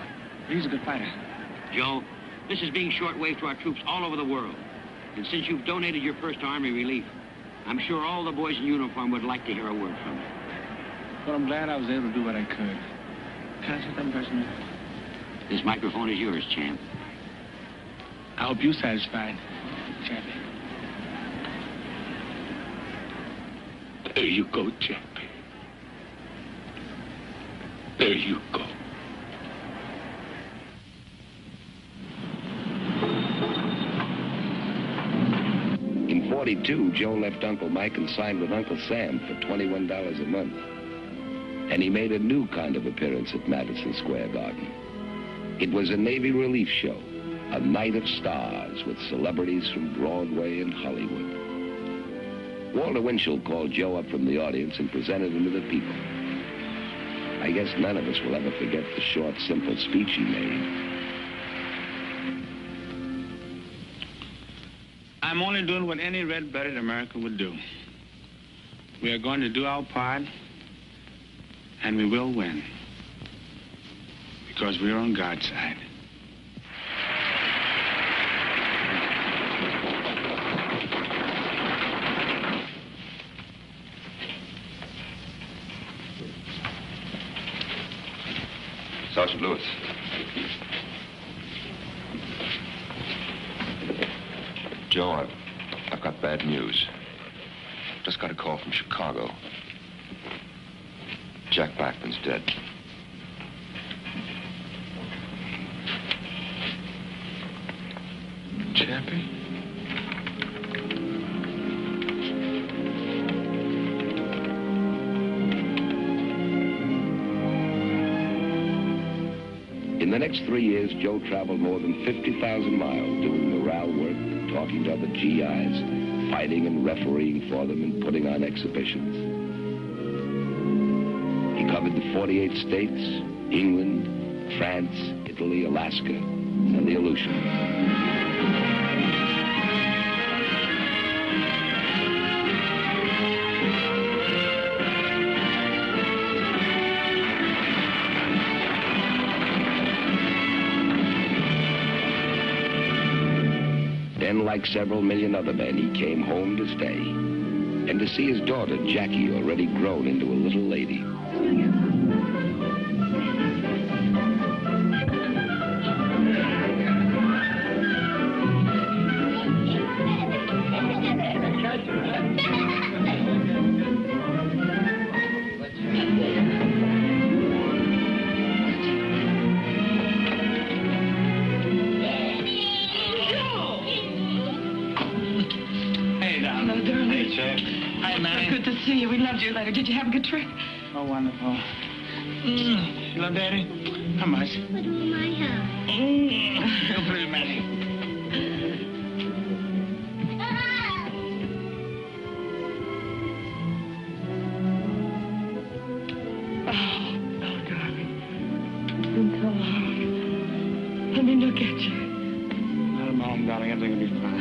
He's a good fighter. Joe, this is being shortwave to our troops all over the world. And since you've donated your first Army relief, I'm sure all the boys in uniform would like to hear a word from you. Well, I'm glad I was able to do what I could. Can I say something personal? This microphone is yours, champ. I hope you're satisfied, Chappie. There you go, Chappie. There you go. In '42, Joe left Uncle Mike and signed with Uncle Sam for $21 a month. And he made a new kind of appearance at Madison Square Garden. It was a Navy relief show, a night of stars with celebrities from Broadway and Hollywood. Walter Winchell called Joe up from the audience and presented him to the people. I guess none of us will ever forget the short, simple speech he made. I'm only doing what any red-blooded American would do. We are going to do our part, and we will win. Because we're on God's side. Sergeant Lewis. Joe, I've got bad news. Just got a call from Chicago. Jack Blackman's dead. Chappie? In the next 3 years, Joe traveled more than 50,000 miles doing morale work, talking to other GIs, fighting and refereeing for them and putting on exhibitions. He covered the 48 states, England, France, Italy, Alaska, and the Aleutians. Then, like several million other men, he came home to stay. And to see his daughter, Jackie, already grown into a little lady. Did you have a good trip? Oh, wonderful. You love Daddy? How much? What do my house? You're pretty many. Oh, darling. Until let me look at you. Not at home, darling. Everything will be fine.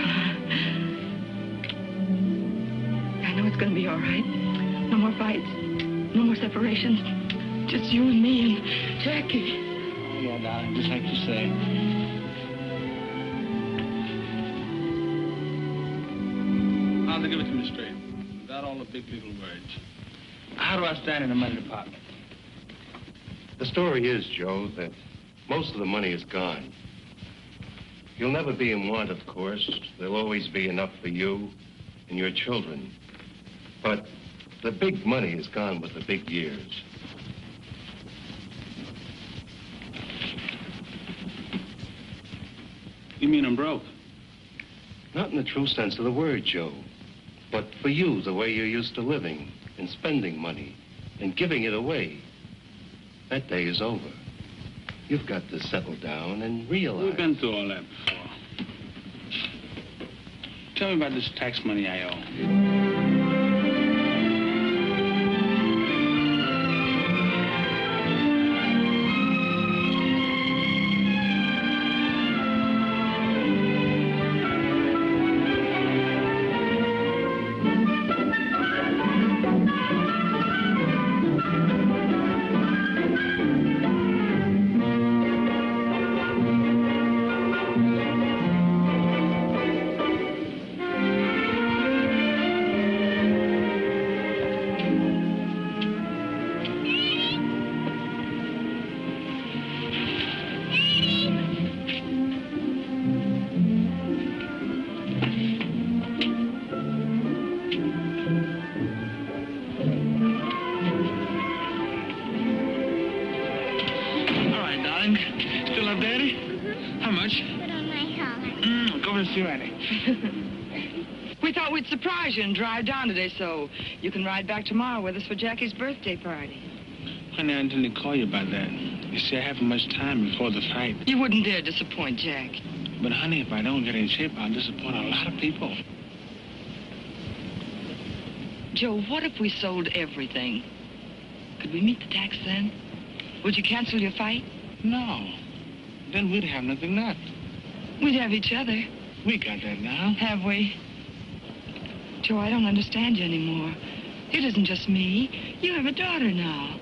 I know it's going to be all right. No more fights. No more separations. Just you and me and Jackie. Oh, yeah, darling, just like you say. I'll give it to me straight, without all the big legal words. How do I stand in the money department? The story is, Joe, that most of the money is gone. You'll never be in want, of course. There'll always be enough for you and your children. But the big money is gone with the big years. You mean I'm broke? Not in the true sense of the word, Joe. But for you, the way you're used to living and spending money and giving it away, that day is over. You've got to settle down and realize. We've been through all that before. Tell me about this tax money I owe. right, darling. Still up, Daddy? How much? Put on my collar. Go over and see Randy. We thought we'd surprise you and drive down today so you can ride back tomorrow with us for Jackie's birthday party. Honey, I intended to call you about that. You see, I haven't much time before the fight. You wouldn't dare disappoint Jack. But, honey, if I don't get in shape, I'll disappoint a lot of people. Joe, what if we sold everything? Could we meet the tax then? Would you cancel your fight? No. Then we'd have nothing left. We'd have each other. We got that now. Have we? Joe, I don't understand you anymore. It isn't just me. You have a daughter now.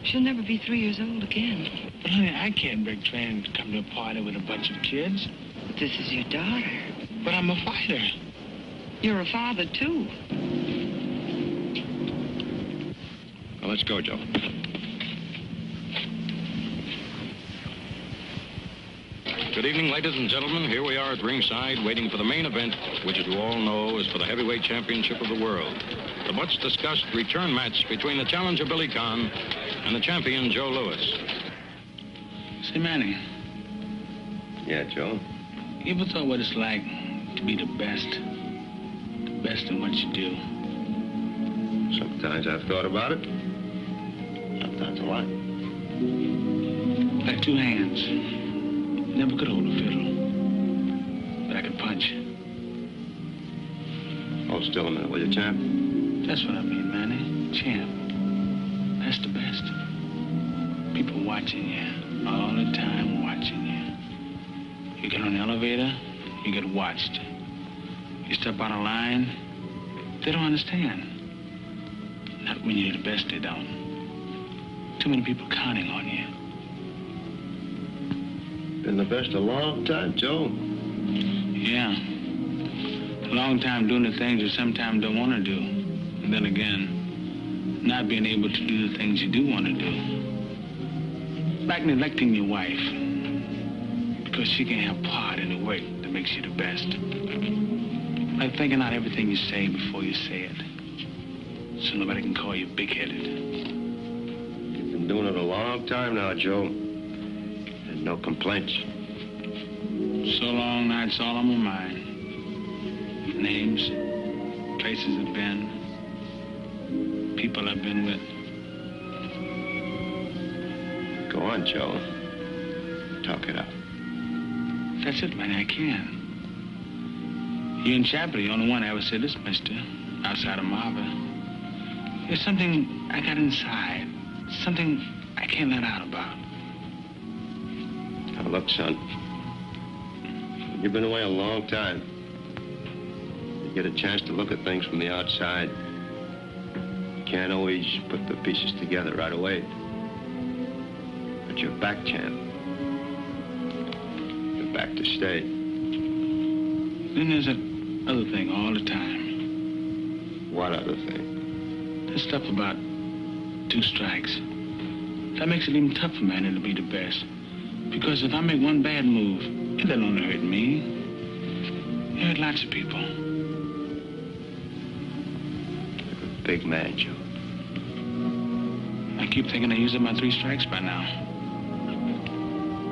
She'll never be 3 years old again. But, honey, I can't break training to come to a party with a bunch of kids. But this is your daughter. But I'm a fighter. You're a father, too. Well, let's go, Joe. Good evening, ladies and gentlemen. Here we are at ringside waiting for the main event, which, as you all know, is for the heavyweight championship of the world. The much-discussed return match between the challenger, Billy Conn, and the champion, Joe Louis. Say, Manny. Yeah, Joe? You ever thought what it's like to be the best? The best in what you do? Sometimes I've thought about it. Sometimes a lot. Like two hands. Never could hold a fiddle. But I could punch. Hold still a minute, will you, champ? That's what I mean, Manny. Champ. That's the best. People watching you. All the time watching you. You get on the elevator, you get watched. You step out of line, they don't understand. Not when you're the best, they don't. Too many people counting on you. Been the best a long time, Joe. Yeah. A long time doing the things you sometimes don't want to do. And then again, not being able to do the things you do want to do. Like neglecting your wife. Because she can have part in the work that makes you the best. Like thinking out everything you say before you say it. So nobody can call you big-headed. You've been doing it a long time now, Joe. And no complaints. So long, now it's all on my mind. Names, places I've been, people I've been with. Go on, Joe. Talk it out. That's it, man, I can. You and Chappie are the only one I ever said this, mister, outside of Marva. There's something I got inside, something I can't let out about. Now, look, son. You've been away a long time. You get a chance to look at things from the outside. You can't always put the pieces together right away. But you're back, champ. You're back to stay. Then there's that other thing all the time. What other thing? That stuff about 2 strikes. That makes it even tougher, man, to be the best. Because if I make one bad move, it doesn't only hurt me. It hurt lots of people. You're a big man, Joe. I keep thinking I used up my 3 strikes by now.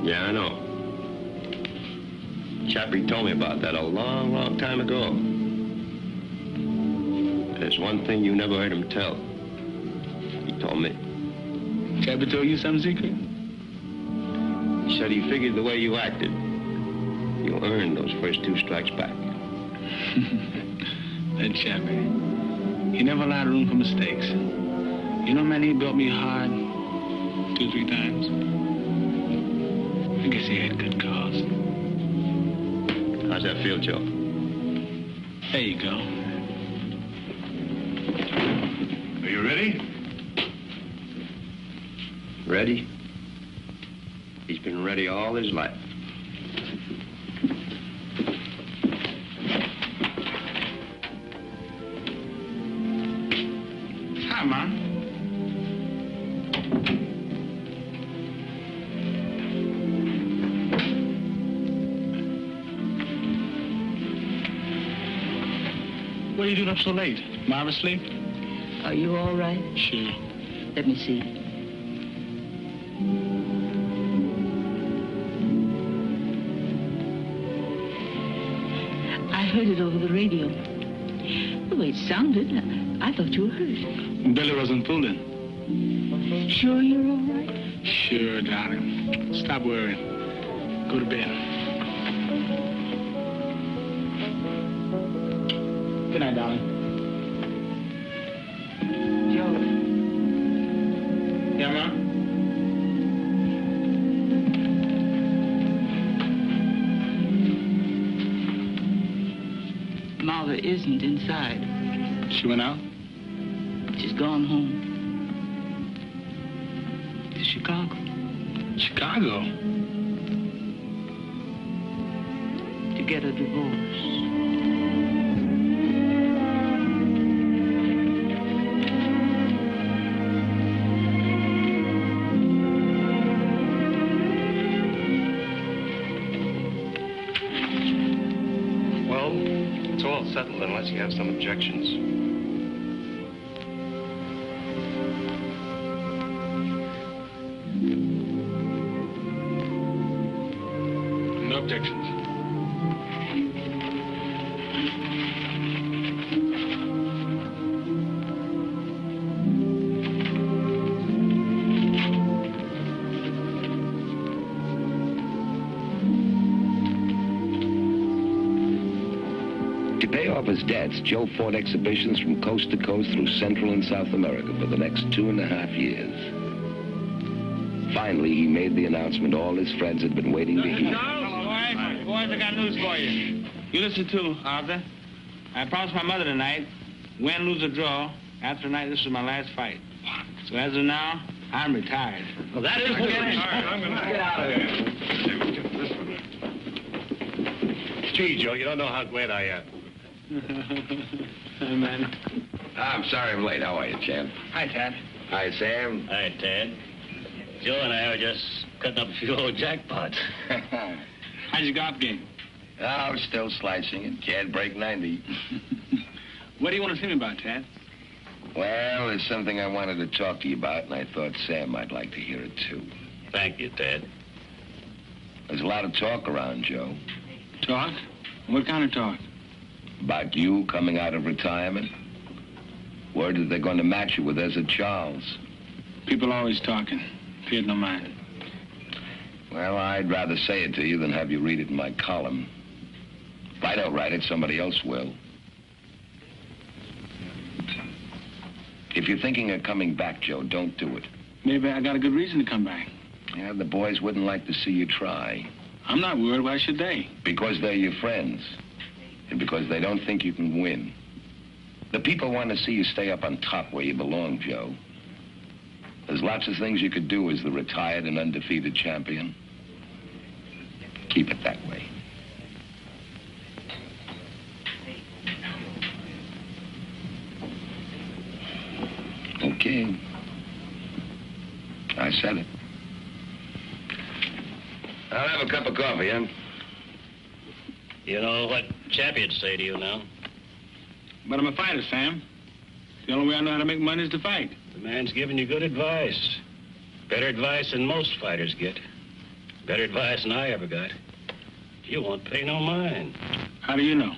Yeah, I know. Chappie told me about that a long, long time ago. There's one thing you never heard him tell. He told me. Chappie told you some secret? He said he figured the way you acted, you earned those first 2 strikes back. That Chappie. He never allowed room for mistakes. You know, man, he built me hard 2 or 3 times. I guess he had good cause. How's that feel, Joe? There you go. Are you ready? Ready? He's been ready all his life. Hi, Mom. What are you doing up so late? Marva asleep? Are you all right? Sure. Let me see. heard it over the radio. The way it sounded, I thought you were hurt. Billy wasn't fooling. Sure you're all right? Sure, darling. Stop worrying. Go to bed. Good night, darling. Joe. Yeah, Ma? Marva isn't inside. She went out? She's gone home. To Chicago. Chicago? To get a divorce. Well, it's all settled unless you have some objections. No objections. To pay off his debts, Joe fought exhibitions from coast to coast through Central and South America for the next 2.5 years. Finally, he made the announcement all his friends had been waiting to hear. Boys, I got news for you. You listen too, Arthur. I promised my mother tonight, win, lose, or draw, after tonight, this is my last fight. So as of now, I'm retired. Well, that is good. I'm going to get out of here. Gee, Joe, you don't know how glad I am. Hey, man. I'm sorry I'm late. How are you, champ? Hi, Tad. Hi, Sam. Hi, Ted. Joe and I were just cutting up a few old jackpots. How's your golf game? Oh, still slicing it. Can't break 90. What do you want to see me about, Tad? Well, there's something I wanted to talk to you about, and I thought Sam might like to hear it, too. Thank you, Ted. There's a lot of talk around, Joe. Talk? What kind of talk? About you coming out of retirement. Word that they're going to match you with Ezra Charles. People always talking. If you had no mind. Well, I'd rather say it to you than have you read it in my column. If I don't write it, somebody else will. If you're thinking of coming back, Joe, don't do it. Maybe I got a good reason to come back. Yeah, the boys wouldn't like to see you try. I'm not worried. Why should they? Because they're your friends. And because they don't think you can win. The people want to see you stay up on top where you belong, Joe. There's lots of things you could do as the retired and undefeated champion. Keep it that way. Okay. I said it. I'll have a cup of coffee, huh? You know what champions say to you now? But I'm a fighter, Sam. The only way I know how to make money is to fight. The man's giving you good advice. Better advice than most fighters get. Better advice than I ever got. You won't pay no mind. How do you know?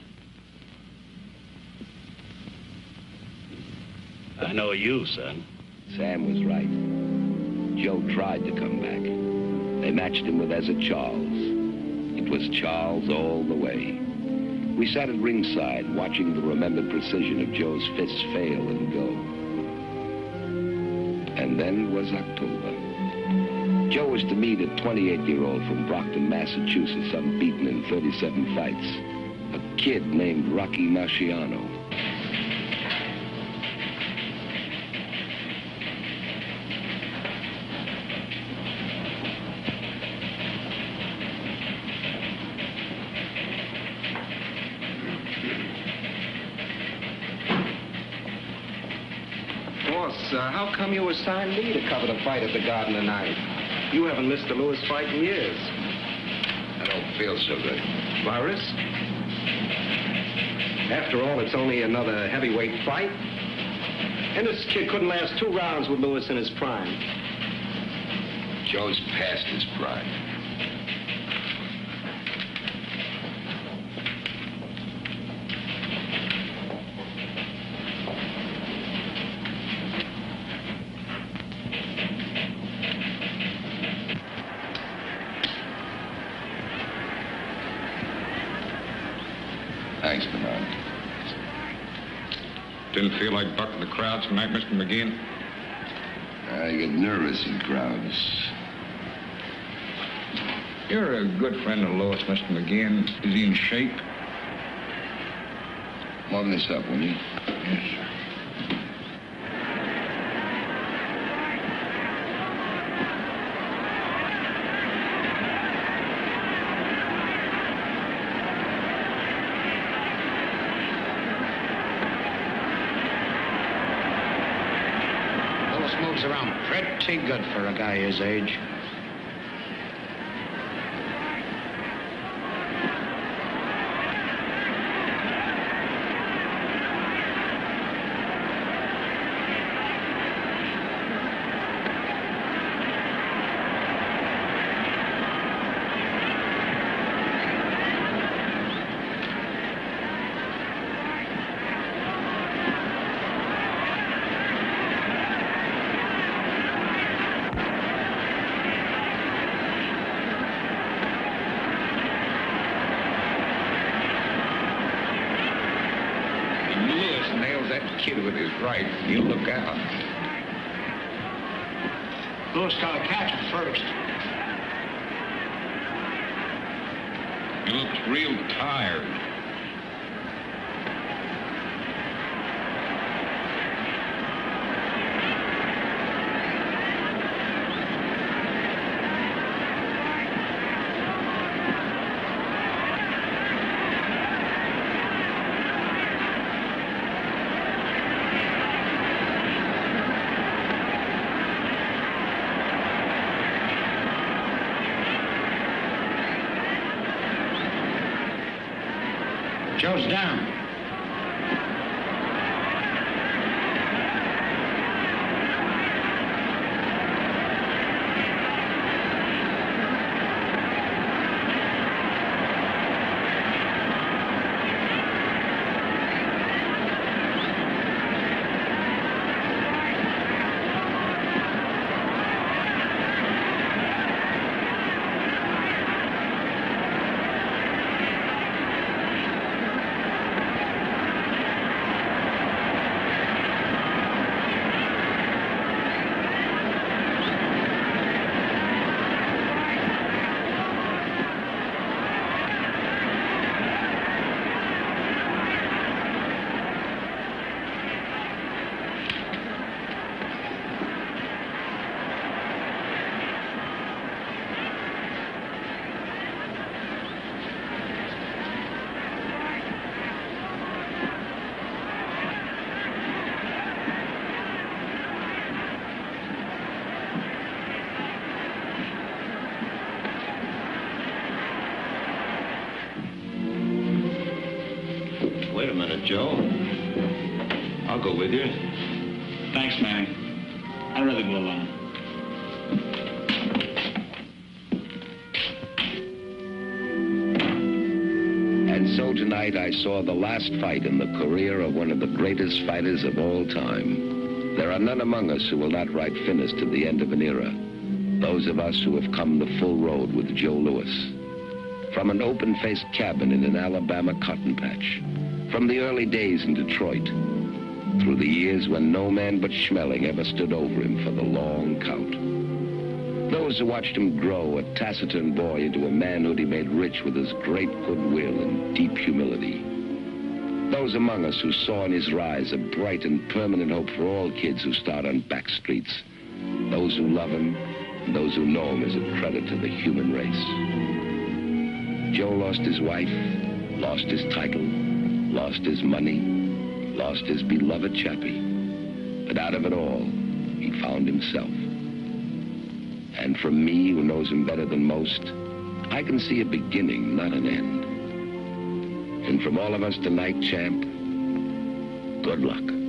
I know you, son. Sam was right. Joe tried to come back. They matched him with Ezra Charles. It was Charles all the way. We sat at ringside watching the remembered precision of Joe's fists fail and go. And then was October. Joe was to meet a 28-year-old from Brockton, Massachusetts, unbeaten in 37 fights. A kid named Rocky Marciano. How come you assigned me to cover the fight at the Garden tonight? You haven't missed a Lewis fight in years. I don't feel so good. Virus? After all, it's only another heavyweight fight. And this kid couldn't last 2 rounds with Lewis in his prime. Joe's past his prime. Thanks, Bernard. Didn't feel like bucking the crowd tonight, Mr. McGeehan? I get nervous in crowds. You're a good friend of Lois, Mr. McGeehan. Is he in shape? Warm this up, will you? Yes, sir. Lois moves around pretty good for a guy his age. Kid with his right. You look out. Lewis got to catch him first. He looks real tired. Joe's down. Wait a minute, Joe. I'll go with you. Thanks, Manny. I'd rather go alone. And so tonight I saw the last fight in the career of one of the greatest fighters of all time. There are none among us who will not write finish to the end of an era. Those of us who have come the full road with Joe Louis. From an open-faced cabin in an Alabama cotton patch. From the early days in Detroit. Through the years when no man but Schmeling ever stood over him for the long count. Those who watched him grow, a taciturn boy, into a manhood he made rich with his great goodwill and deep humility. Those among us who saw in his rise a bright and permanent hope for all kids who start on back streets. Those who love him, and those who know him as a credit to the human race. Joe lost his wife, lost his title, lost his money, lost his beloved Chappie. But out of it all, he found himself. And from me, who knows him better than most, I can see a beginning, not an end. And from all of us tonight, champ, good luck.